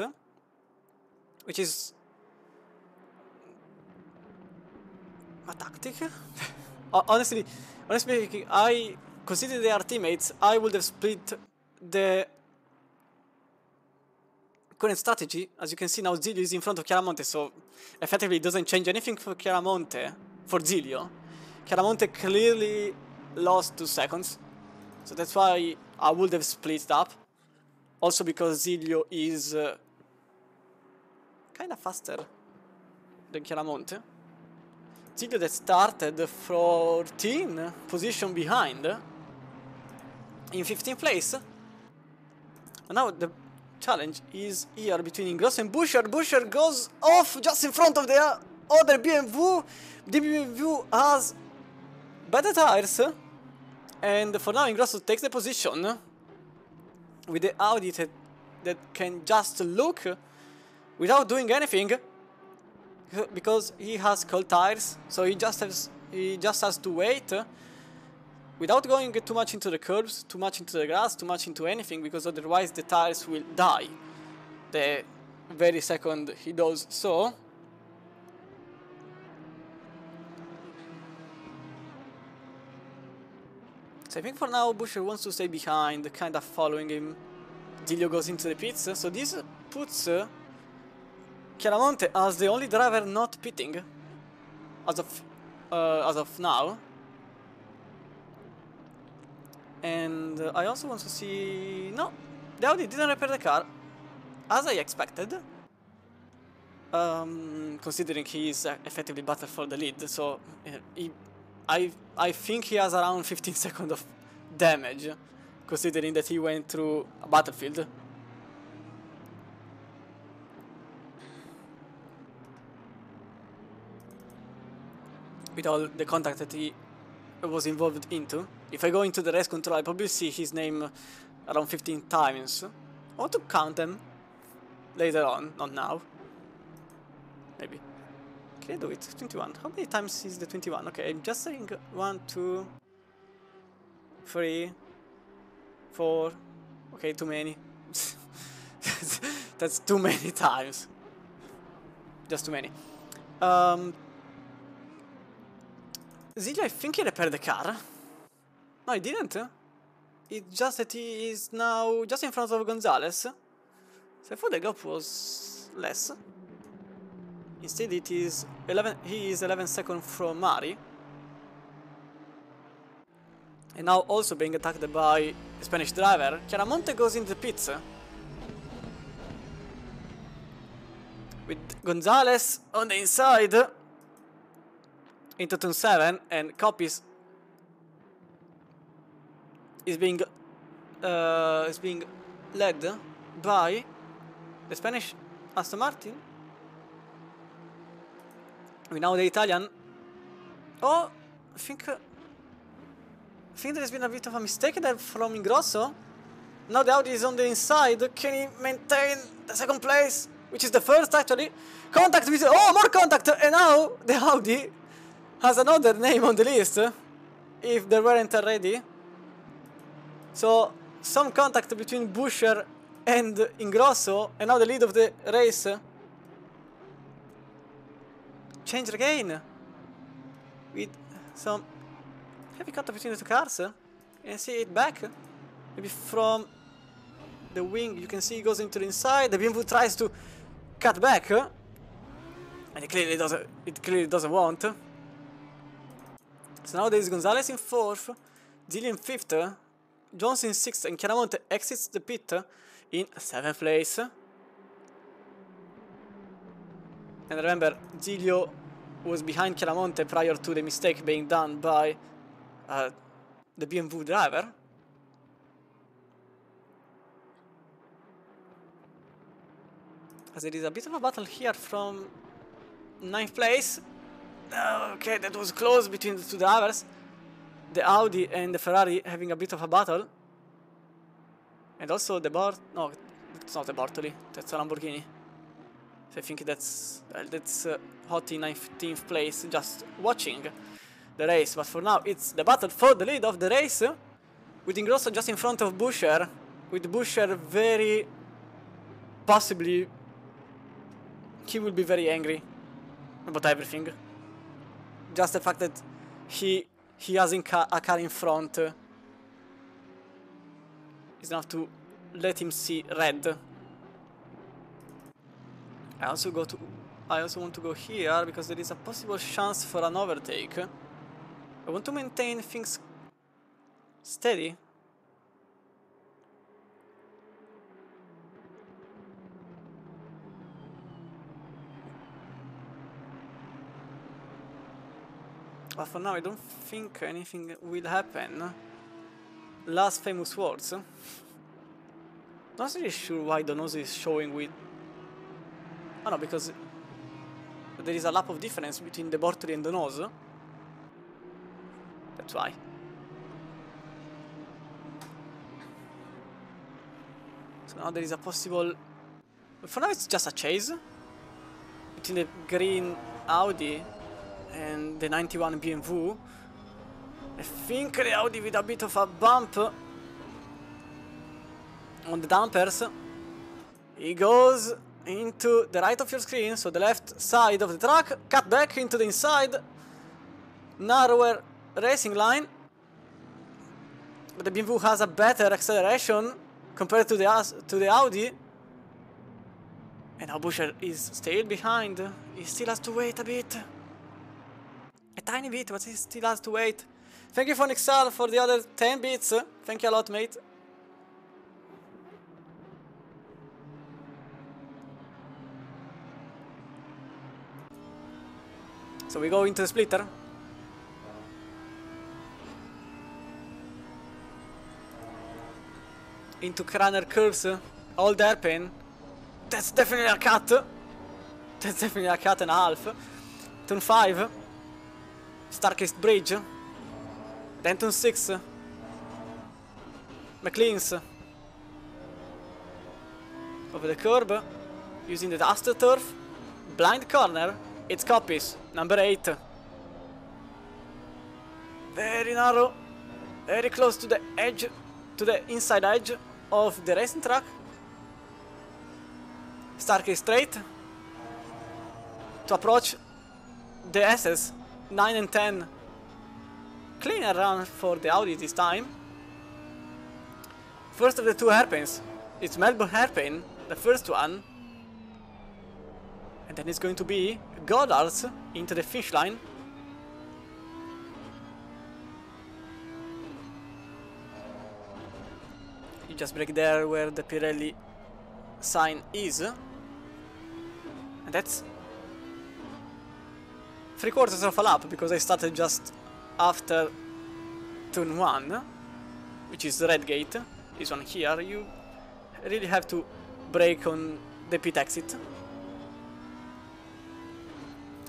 which is a tactic. Honestly speaking, I consider they are teammates. I would have split the current strategy. As you can see now, Zilio is in front of Chiaramonte, so effectively it doesn't change anything for Chiaramonte, for Zilio. Chiaramonte clearly lost 2 seconds, so that's why I would have split up. Also because Zilio is kinda faster than Chiaramonte. Zilio that started 14 position behind in 15th place. And now the challenge is here between Ingrosso and Buescher. Buescher goes off just in front of the other BMW. The BMW has better tires, and for now Ingrosso takes the position with the Audi that can just look without doing anything, because he has cold tires, so he just has to wait without going too much into the curbs, too much into the grass, too much into anything, because otherwise the tires will die the very second he does so. So I think for now Buescher wants to stay behind, kind of following him. Zilio goes into the pits, so this puts Chiaramonte as the only driver not pitting as of now. And I also want to see... No, the Audi didn't repair the car, as I expected. Considering he is effectively battled for the lead, so I think he has around 15 seconds of damage, considering that he went through a battlefield. With all the contact that he was involved into. If I go into the race control, I probably see his name around 15 times. I want to count them later on, not now. Maybe. Can I do it? 21. How many times is the 21? Okay, I'm just saying 1, 2, 3, 4. Okay, too many. That's too many times. Just too many. Zilio, I think he repaired the car. No, he didn't. It's just that he is now just in front of Gonzalez. So I thought the gap was less. Instead, it is 11. He is 11 seconds from Mari, and now also being attacked by a Spanish driver. Chiaramonte goes into the pits with Gonzalez on the inside into turn 7, and Copies is being led by the Spanish Aston Martin. We now the Italian. Oh, I think there's been a bit of a mistake there from Ingrosso. Now the Audi is on the inside. Can he maintain the second place? Which is the first actually. Contact with, oh, more contact, and now the Audi has another name on the list, if there weren't already. So some contact between Buescher and Ingrosso, and now the lead of the race changed again with some heavy contact between the two cars. And see it back, maybe from the wing. You can see it goes into the inside. The BMW tries to cut back, and it clearly doesn't want. So now there is Gonzalez in 4th, Zilio in 5th, Jones in 6th, and Chiaramonte exits the pit in 7th place. And remember, Zilio was behind Chiaramonte prior to the mistake being done by the BMW driver. As there is a bit of a battle here from ninth place. Okay, that was close between the two drivers. The Audi and the Ferrari having a bit of a battle. And also the no, it's not a Bartoli, that's a Lamborghini. So I think that's hot in 19th place, just watching the race. But for now, it's the battle for the lead of the race, with Ingrosso just in front of Buescher, with Buescher very possibly he will be very angry about everything. Just the fact that he has a car in front is enough to let him see red. I also want to go here because there is a possible chance for an overtake. I want to maintain things steady. But for now I don't think anything will happen. Last famous words. Not really sure why Donoso is showing with... Oh no, because there is a lap of difference between De Bortoli and Donoso. That's why. So now there is a possible... For now it's just a chase between the green Audi and the 91 BMW. I think the Audi with a bit of a bump on the dampers. He goes into the right of your screen, so the left side of the track, cut back into the inside, narrower racing line. But the BMW has a better acceleration compared to the Audi. And now Buescher is still behind. He still has to wait a bit. A tiny bit, but he still has to wait. Thank you for Nixal for the other 10 bits. Thank you a lot, mate. So we go into the splitter. Into Kraner curves. Old hairpin. That's definitely a cut. That's definitely a cut and a half. Turn 5. Starkist Bridge. Then turn 6. McLean's. Over the curb. Using the AstroTurf. Blind corner. It's copies. Number 8. Very narrow. Very close to the edge. To the inside edge of the racing track. Starkey straight. To approach the SS 9 and 10. Cleaner run for the Audi this time. First of the two hairpins. It's Melbourne hairpin, the first one. And then it's going to be Goddard's into the finish line. You just break there where the Pirelli sign is. And that's 3/4 of a lap, because I started just after turn 1, which is the red gate. This one here, you really have to brake on the pit exit.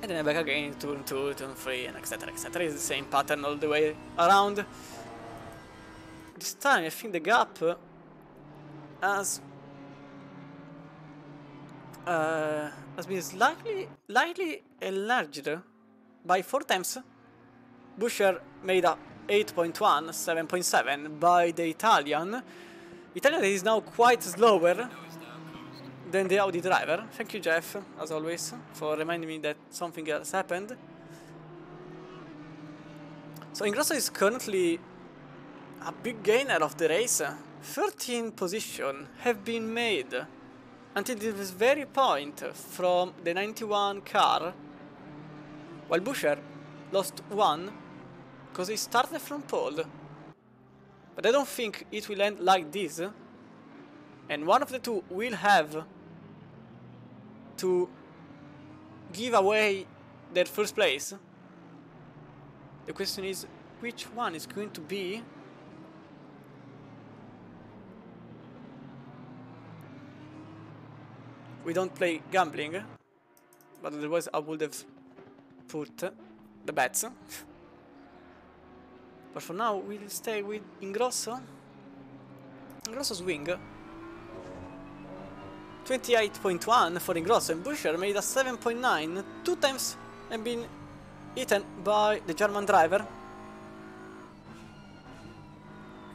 And then back again, turn 2, turn 3, and etc, etc. It's the same pattern all the way around. This time I think the gap has been slightly enlarged by 4 times. Buescher made a 8.1, 7.7 by the Italian. Italian is now quite slower than the Audi driver. Thank you, Jeff, as always, for reminding me that something else happened. So Ingrosso is currently a big gainer of the race. 13 positions have been made until this very point from the 91 car, while Buescher lost 1 because he started from pole. But I don't think it will end like this, and one of the two will have to give away their first place. The question is, which one is going to be? We don't play gambling. but otherwise I would have put the bets. But for now, we'll stay with Ingrosso. Ingrosso's wing. 28.1 for Ingrosso, and Buescher made a 7.9. 2 times and been eaten by the German driver.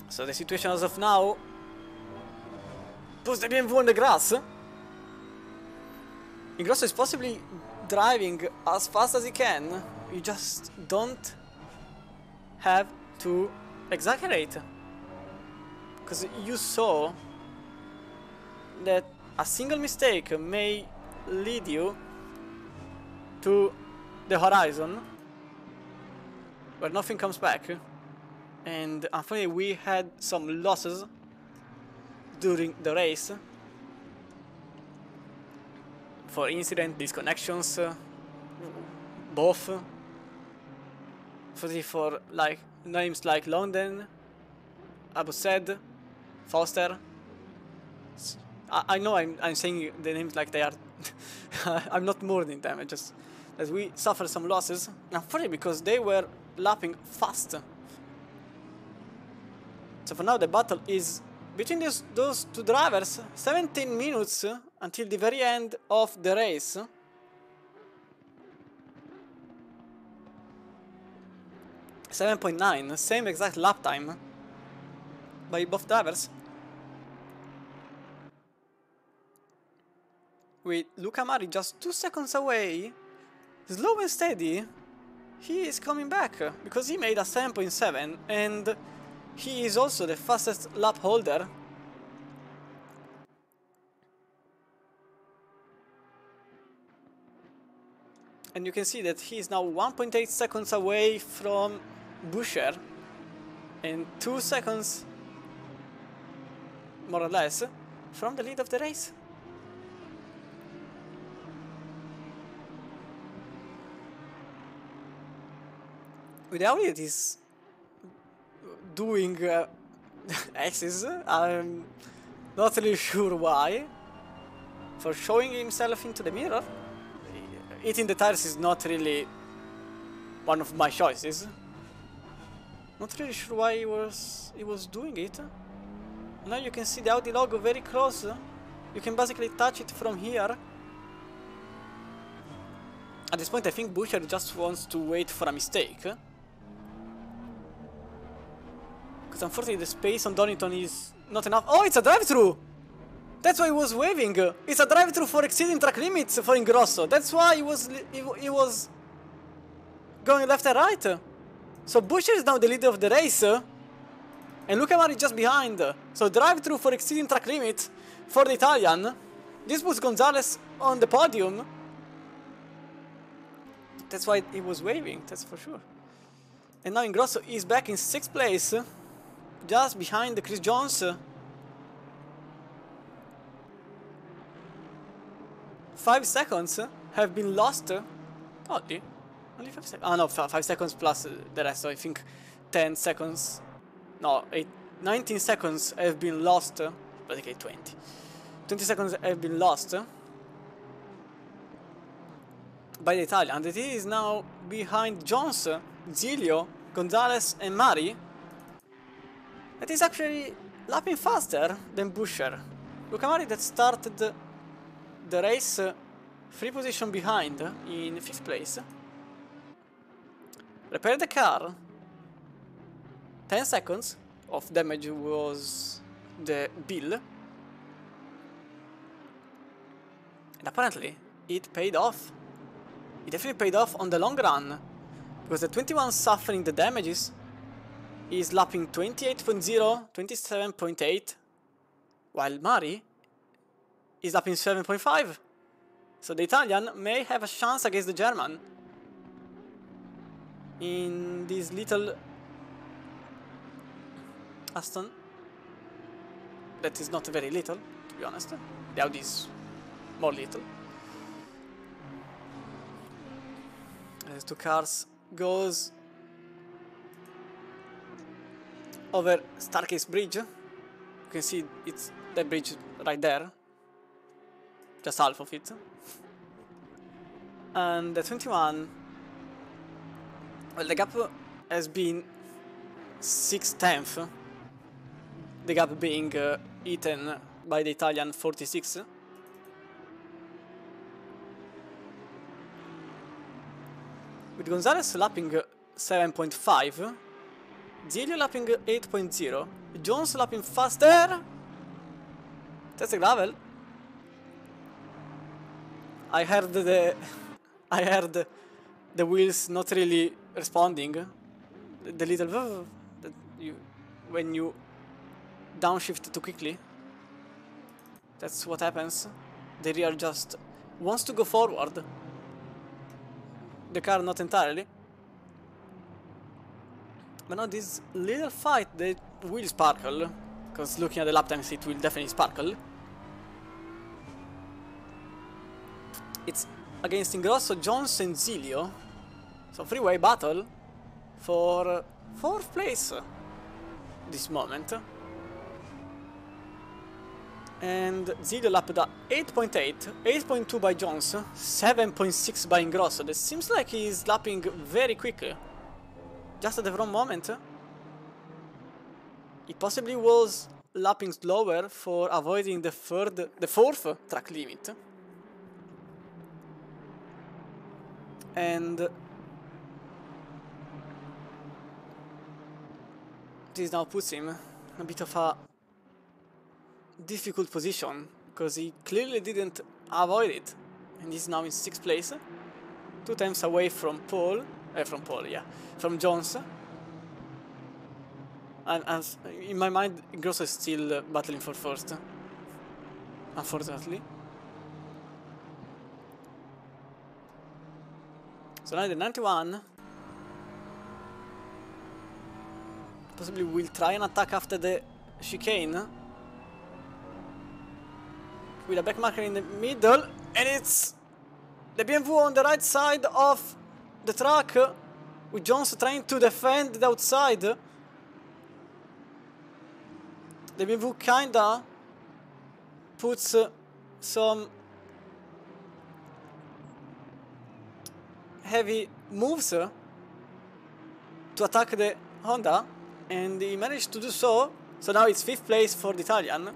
So the situation as of now puts the BMW on the grass. Ingrosso is possibly driving as fast as he can. You just don't have to exaggerate. Because you saw that a single mistake may lead you to the horizon where nothing comes back. And unfortunately we had some losses during the race for incident, disconnections, both. For like names like London, Abu Said, Foster. I know I'm saying the names like they are. I'm not mourning them. It's just that we suffered some losses. Unfortunately, because they were lapping fast. So for now the battle is between those two drivers. 17 minutes until the very end of the race. .9, same exact lap time by both drivers. With Luca Mari just 2 seconds away, slow and steady, he is coming back because he made a 7.7 and he is also the fastest lap holder. And you can see that he is now 1.8 seconds away from Buescher and 2 seconds more or less from the lead of the race. With how it is doing X's, I'm not really sure why. For showing himself into the mirror, eating the tires is not really one of my choices. Not really sure why he was doing it. Now you can see the Audi logo very close. You can basically touch it from here. At this point I think Buescher just wants to wait for a mistake. Because unfortunately the space on Donington is not enough. Oh, it's a drive-through! That's why he was waving. It's a drive-through for exceeding track limits for Ingrosso. That's why he was going left and right. So Buescher is now the leader of the race. And Luca Mari just behind. So drive-through for exceeding track limits for the Italian. This puts Gonzalez on the podium. That's why he was waving, that's for sure. And now Ingrosso is back in 6th place. Just behind Chris Jones. 5 seconds have been lost. Only 5 seconds. Oh no, 5 seconds plus the rest. So I think 10 seconds. No, 19 seconds have been lost. Basically 20. 20 seconds have been lost by the Italian. And he is now behind Jones, Zilio, Gonzalez and Mari. That is actually lapping faster than Buescher. Luca Mari that started the race 3 positions behind in 5th place. Repair the car. 10 seconds of damage was the bill. And apparently it paid off. It definitely paid off on the long run. Because the 21 suffering the damages is lapping 28.0, 27.8, while Mari is lapping 7.5. So the Italian may have a chance against the German in this little Aston. That is not very little, to be honest. The Audi is more little. As 2 cars goes over Staircase Bridge. You can see it's that bridge right there. Just half of it. And the 21, well, the gap has been 6/10, the gap being eaten by the Italian 46. With Gonzalez lapping 7.5, Zilio lapping 8.0, Jones lapping faster. That's a gravel. I heard the wheels not really responding. The little that when you downshift too quickly. That's what happens. The rear just wants to go forward. The car not entirely. But now this little fight, the will sparkle. Because looking at the lap times, it will definitely sparkle. It's against Ingrosso, Jones and Zilio. So freeway battle for 4th place this moment. And Zilio lapped at 8.8, 8.2 by Jones, 7.6 by Ingrosso. That seems like he's lapping very quick. Just at the wrong moment. He possibly was lapping slower for avoiding the 4th track limit. And this now puts him in a bit of a difficult position, because he clearly didn't avoid it, and he's now in 6th place, 2 times away from from Jones. And in my mind, Grosso is still battling for 1st, unfortunately. So now the 91 possibly will try an attack after the chicane with a backmarker in the middle, and it's the BMW on the right side of the track with Jones trying to defend the outside. The BMW kinda puts some heavy moves to attack the Honda, and he managed to do so. So now it's 5th place for the Italian.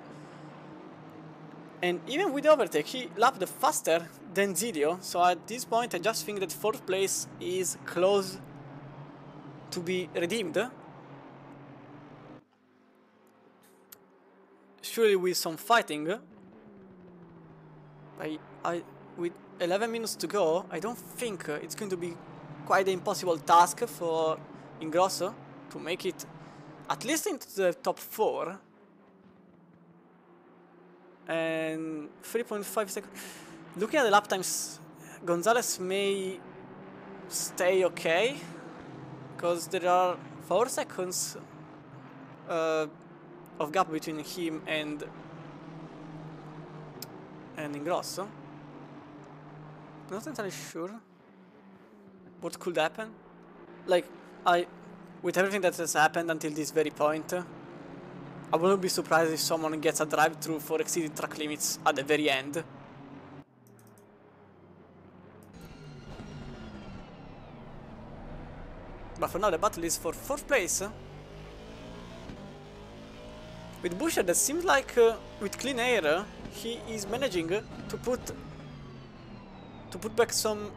And even with the overtake, he lapped faster than Zilio. So at this point, I just think that 4th place is close to be redeemed. Surely with some fighting. With 11 minutes to go, I don't think it's going to be quite an impossible task for Ingrosso to make it at least into the top 4. And 3.5 seconds. Looking at the lap times, Gonzalez may stay okay, because there are 4 seconds of gap between him and Ingrosso. Not entirely sure what could happen. Like, with everything that has happened until this very point, I wouldn't be surprised if someone gets a drive-through for exceeding track limits at the very end. But for now the battle is for 4th place. With Buescher, that seems like with clean air he is managing to put back some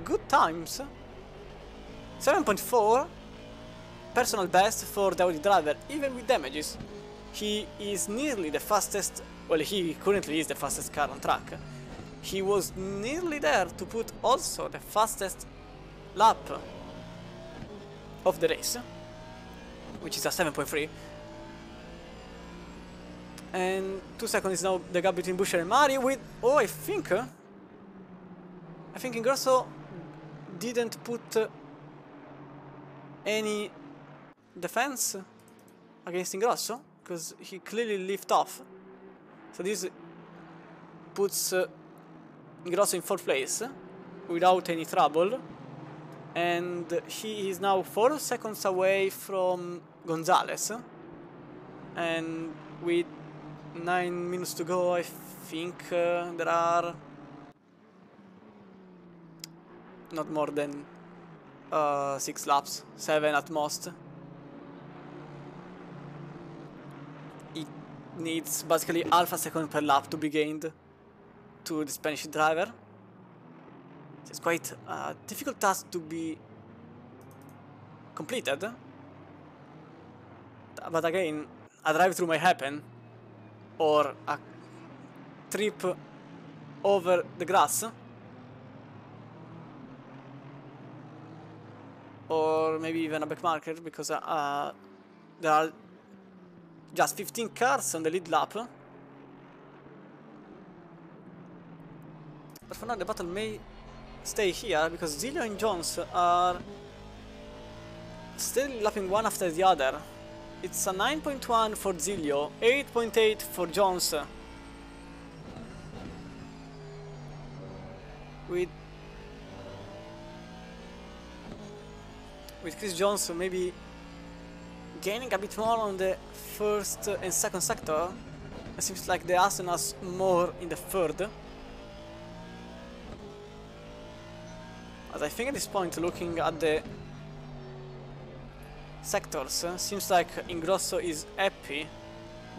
good times. 7.4 personal best for the Audi driver, even with damages. He is nearly the fastest, well, he currently is the fastest car on track. He was nearly there to put also the fastest lap of the race, which is a 7.3. And 2 seconds is now the gap between Buescher and Mari with, oh, I think Ingrosso didn't put any defense against Ingrosso, because he clearly lifted off. So this puts Ingrosso in 4th place without any trouble, and he is now 4 seconds away from Gonzalez, and with 9 minutes to go, I think there are not more than 6 laps, 7 at most. It needs basically half a second per lap to be gained to the Spanish driver. It's quite a difficult task to be completed. But again, a drive-through may happen, or a trip over the grass, or maybe even a back marker, because there are just 15 cars on the lead lap. But for now the battle may stay here, because Zilio and Jones are still lapping one after the other. It's a 9.1 for Zilio, 8.8 for Jones. With Chris Jones maybe gaining a bit more on the first and second sector. It seems like the Aston has more in the third. As I think at this point, looking at the sectors, seems like Ingrosso is happy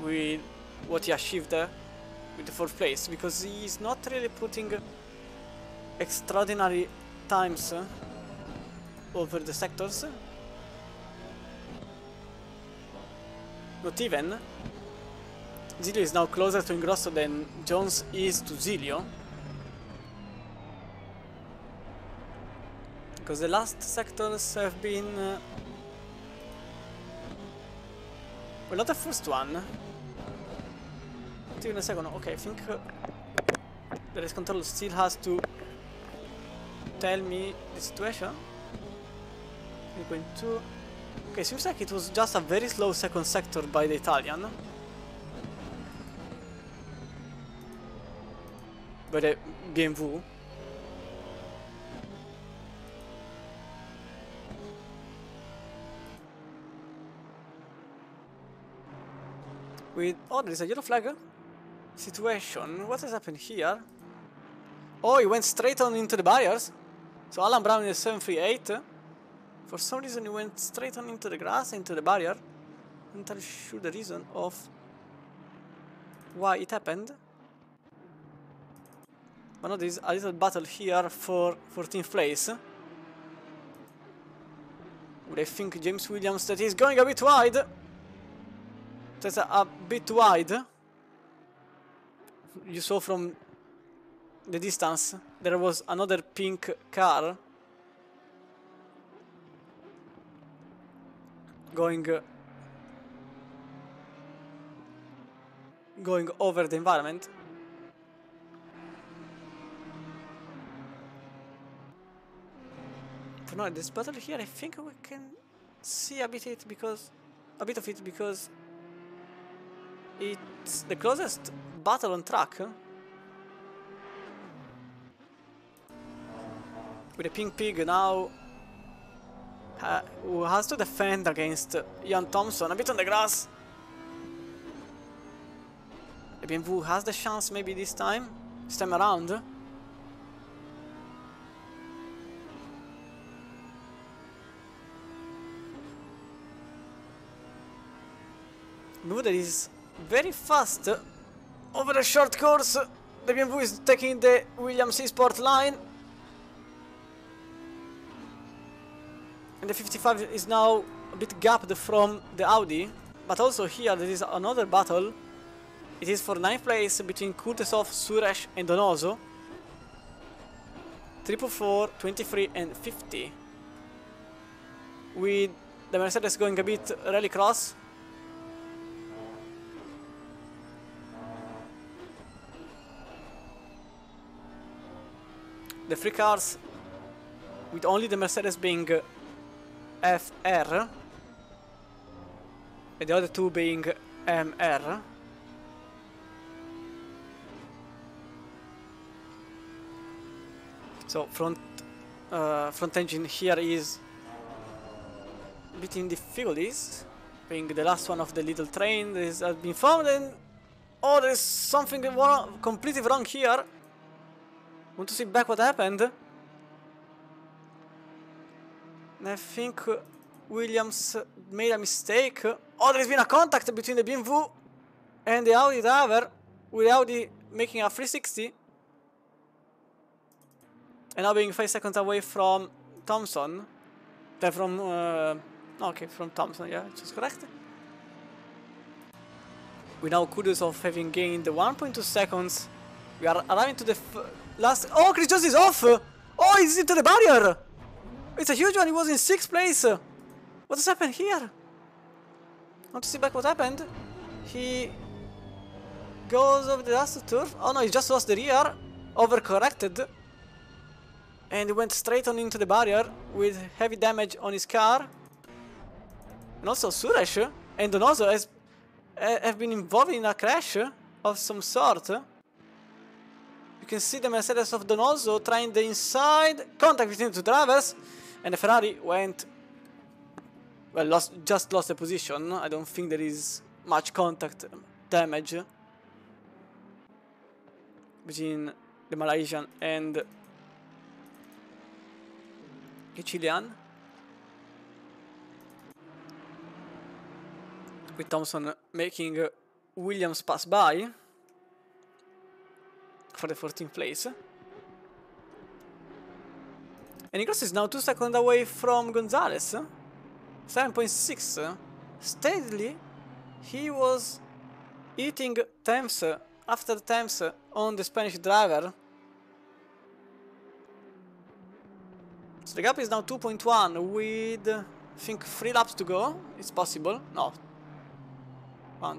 with what he achieved with the 4th place, because he's not really putting extraordinary times over the sectors. Not even. Zilio is now closer to Ingrosso than Jones is to Zilio, because the last sectors have been well, not the first one. Not even the second. Okay, I think the race control still has to tell me the situation. 3.2. Okay, seems like it was just a very slow second sector by the Italian. By the BMW. Oh, there is a yellow flag situation. What has happened here? Oh, he went straight on into the barriers. So Alan Brown is 738. For some reason he went straight on into the grass, into the barrier. I'm not entirely sure the reason of why it happened. But now there is a little battle here for 14th place. Would I think James Williams that is going a bit wide. That's a bit wide. You saw from the distance there was another pink car going over the environment. For now, this battle here, I think we can see a bit of it because it's the closest battle on track. With a pink pig now, who has to defend against Ian Thompson, a bit on the grass. The BMW has the chance maybe this time around. BMW that is very fast over the short course. The BMW is taking the Williams eSport line. And the 55 is now a bit gapped from the Audi. But also here there is another battle. It is for 9th place between Kurtesov, Suresh and Donoso. 444, 23 and 50. With the Mercedes going a bit rally cross. The three cars with only the Mercedes being FR and the other two being MR. So front engine here is a bit in difficulties, being the last one of the little train. This has been found, and oh, there's something completely wrong here. Want to see back what happened? And I think Williams made a mistake. Oh, there's been a contact between the BMW and the Audi driver, with Audi making a 360. And now being 5 seconds away from Thompson. From Thompson, yeah, which is correct. We now kudos of having gained 1.2 seconds. We are arriving to the last. Oh, Chris Jones is off! Oh, he's into the barrier! It's a huge one, he was in 6th place! What has happened here? I want to see back what happened. He goes over the last turf. Oh no, he just lost the rear. Overcorrected. And he went straight on into the barrier with heavy damage on his car. And also Suresh and Donoso have been involved in a crash of some sort. You can see the Mercedes of Donoso trying the inside contact between the two drivers, and the Ferrari went, well, just lost the position. I don't think there is much contact damage between the Malaysian and the Chilean, with Thompson making Williams pass by for the 14th place. And Ingrosso is now 2 seconds away from Gonzalez. 7.6. Steadily, he was eating temps after temps on the Spanish driver. So the gap is now 2.1 with, I think, 3 laps to go. It's possible. No.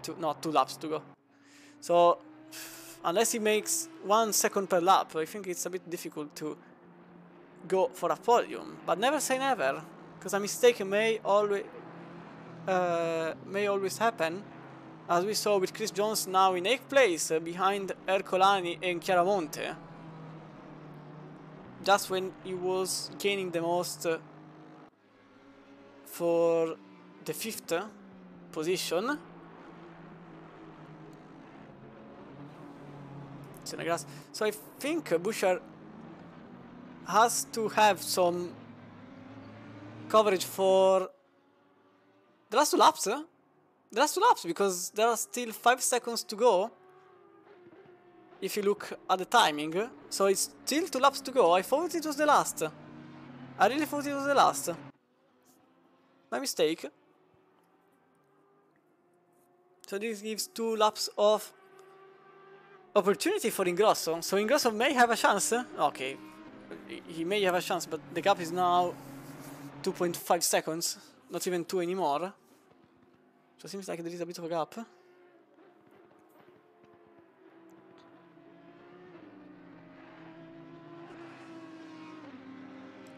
2 laps to go. So, unless he makes 1 second per lap, I think it's a bit difficult to go for a podium. But never say never, because a mistake may always happen, as we saw with Chris Jones now in 8th place behind Ercolani and Chiaramonte, just when he was gaining the most for the 5th position. So I think Buescher has to have some coverage for the last 2 laps. The last 2 laps, because there are still 5 seconds to go. If you look at the timing, so it's still 2 laps to go. I thought it was the last. I really thought it was the last. My mistake. So this gives 2 laps of opportunity for Ingrosso. So Ingrosso may have a chance. Okay, he may have a chance, but the gap is now 2.5 seconds. Not even 2 anymore. So it seems like there is a bit of a gap.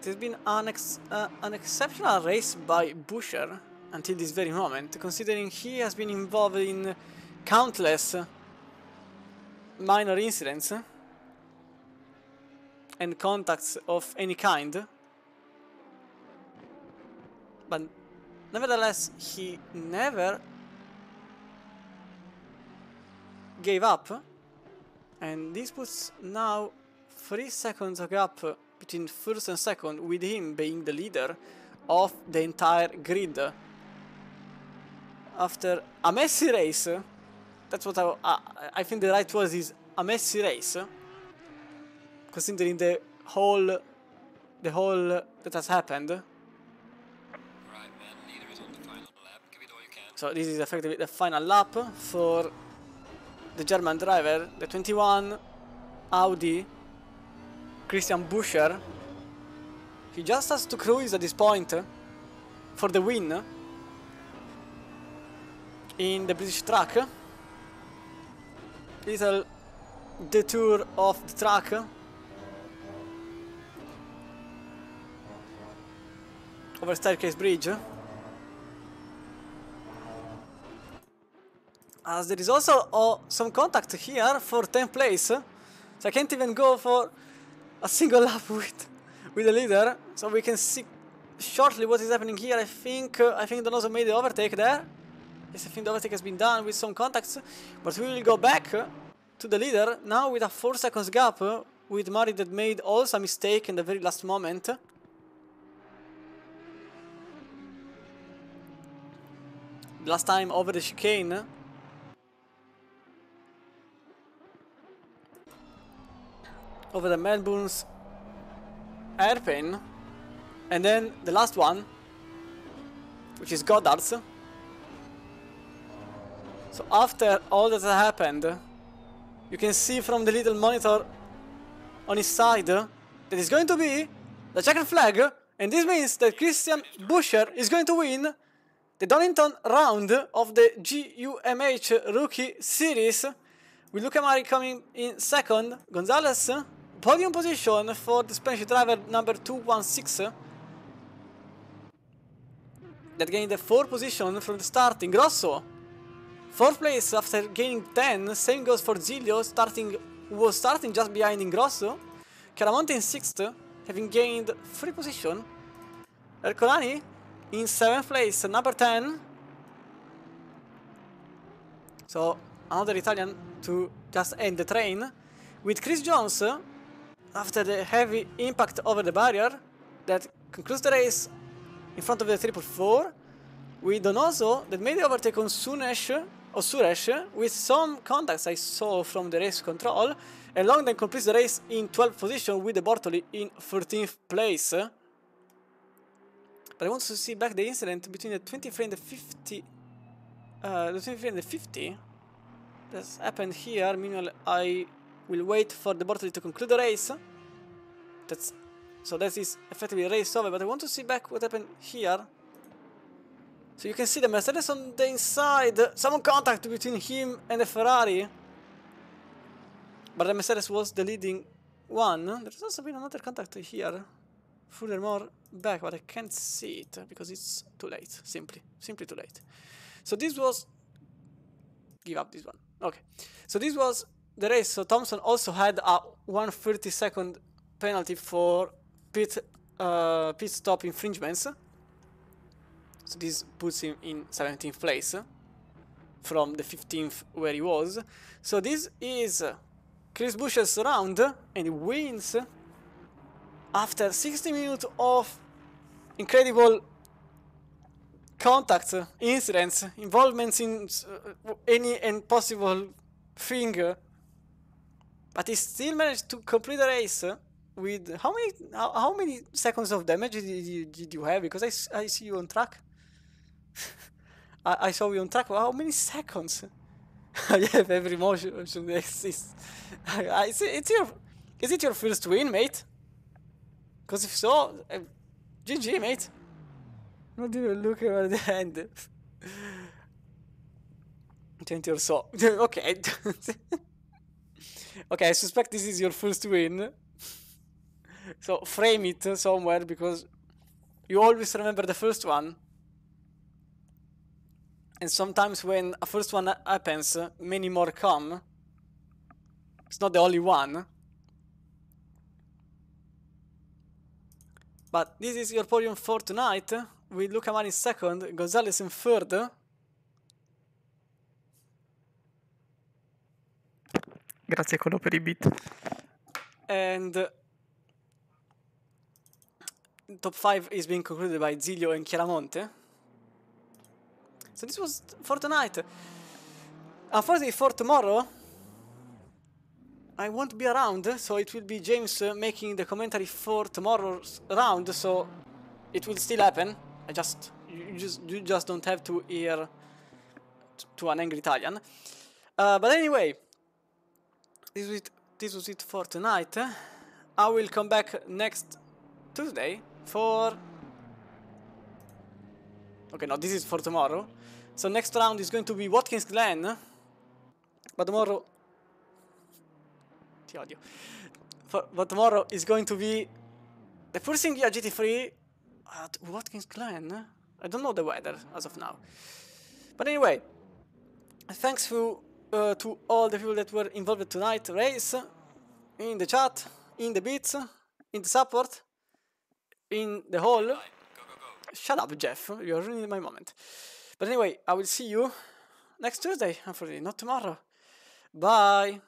It has been an exceptional race by Buescher until this very moment, considering he has been involved in countless minor incidents and contacts of any kind. But nevertheless, he never gave up, and this puts now 3 seconds of gap between 1st and 2nd, with him being the leader of the entire grid. After a messy race, that's what I think the right word is, a messy race, considering the whole that has happened. So this is effectively the final lap for the German driver, the 21 Audi Christian Buescher. He just has to cruise at this point for the win in the British track. Little detour of the track. Over Staircase Bridge. As there is also some contact here for 10th place. So I can't even go for a single lap with the leader. So we can see shortly what is happening here. I think Donoso made the overtake there. Yes, I think the overtake has been done with some contacts. But we will go back to the leader now with a 4 seconds gap with Murray that made also a mistake in the very last moment. last time over the chicane. Over the Melbourne's hairpin. And then the last one, which is Goddard's. So after all that happened, you can see from the little monitor on his side that it's going to be the checkered flag, and this means that Christian Buescher is going to win the Donington round of the GUMH Rookie Series, with Luca Mari coming in second, Gonzalez podium position for the Spanish driver number 216 that gained the 4th position from the start. Grosso 4th place after gaining 10, same goes for Zilio, was starting just behind Ingrosso. Chiaramonte in 6th, having gained 3 position. Ercolani in 7th place, number 10. So another Italian to just end the train. With Chris Jones, after the heavy impact over the barrier, that concludes the race in front of the 444. With Donoso that made the overtake on Suresh, with some contacts I saw from the race control, and Long then completes the race in 12th position with the Bortoli in 13th place. But I want to see back the incident between the 23 and the 50. The 23 and the 50. That's happened here. Meanwhile, I will wait for the Bortoli to conclude the race. So that is effectively race over. But I want to see back what happened here. So you can see the Mercedes on the inside, some contact between him and the Ferrari. But the Mercedes was the leading one. There's also been another contact here. Furthermore back, but I can't see it because it's too late. Simply too late. So this was... Give up this one. Okay. So this was the race. So Thompson also had a 1/32 penalty for pit stop infringements. So this puts him in 17th place from the 15th where he was. So this is Chris Buescher's round, and he wins after 60 minutes of incredible contacts, incidents, involvements in any and possible thing. But he still managed to complete the race with how many seconds of damage did you have? Because I see you on track. I saw you on track. How many seconds? I have every motion that exists. Is it your first win, mate? Because if so, GG, mate. Not even look at the end. 20 or so. Okay. Okay, I suspect this is your first win. So frame it somewhere, because you always remember the first one. And sometimes when a first one happens, many more come. It's not the only one. But this is your podium for tonight, with Luca Mari in second, Gonzalez in third. Grazie Colo per I beat. And top 5 is being concluded by Zilio and Chiaramonte. So this was for tonight. Unfortunately for tomorrow, I won't be around, so it will be James making the commentary for tomorrow's round, so it will still happen. You just don't have to hear to an angry Italian. But anyway, this was it for tonight. I will come back next Tuesday for... Okay, no, this is for tomorrow. So next round is going to be Watkins Glen. But tomorrow... But tomorrow is going to be the Forcing Gear GT3 at Watkins Glen. I don't know the weather as of now. But anyway, thanks to all the people that were involved in tonight's race, in the chat, in the beats, in the support, in the hall. Shut up, Jeff, you're ruining my moment. But anyway, I will see you next Tuesday, unfortunately, not tomorrow. Bye!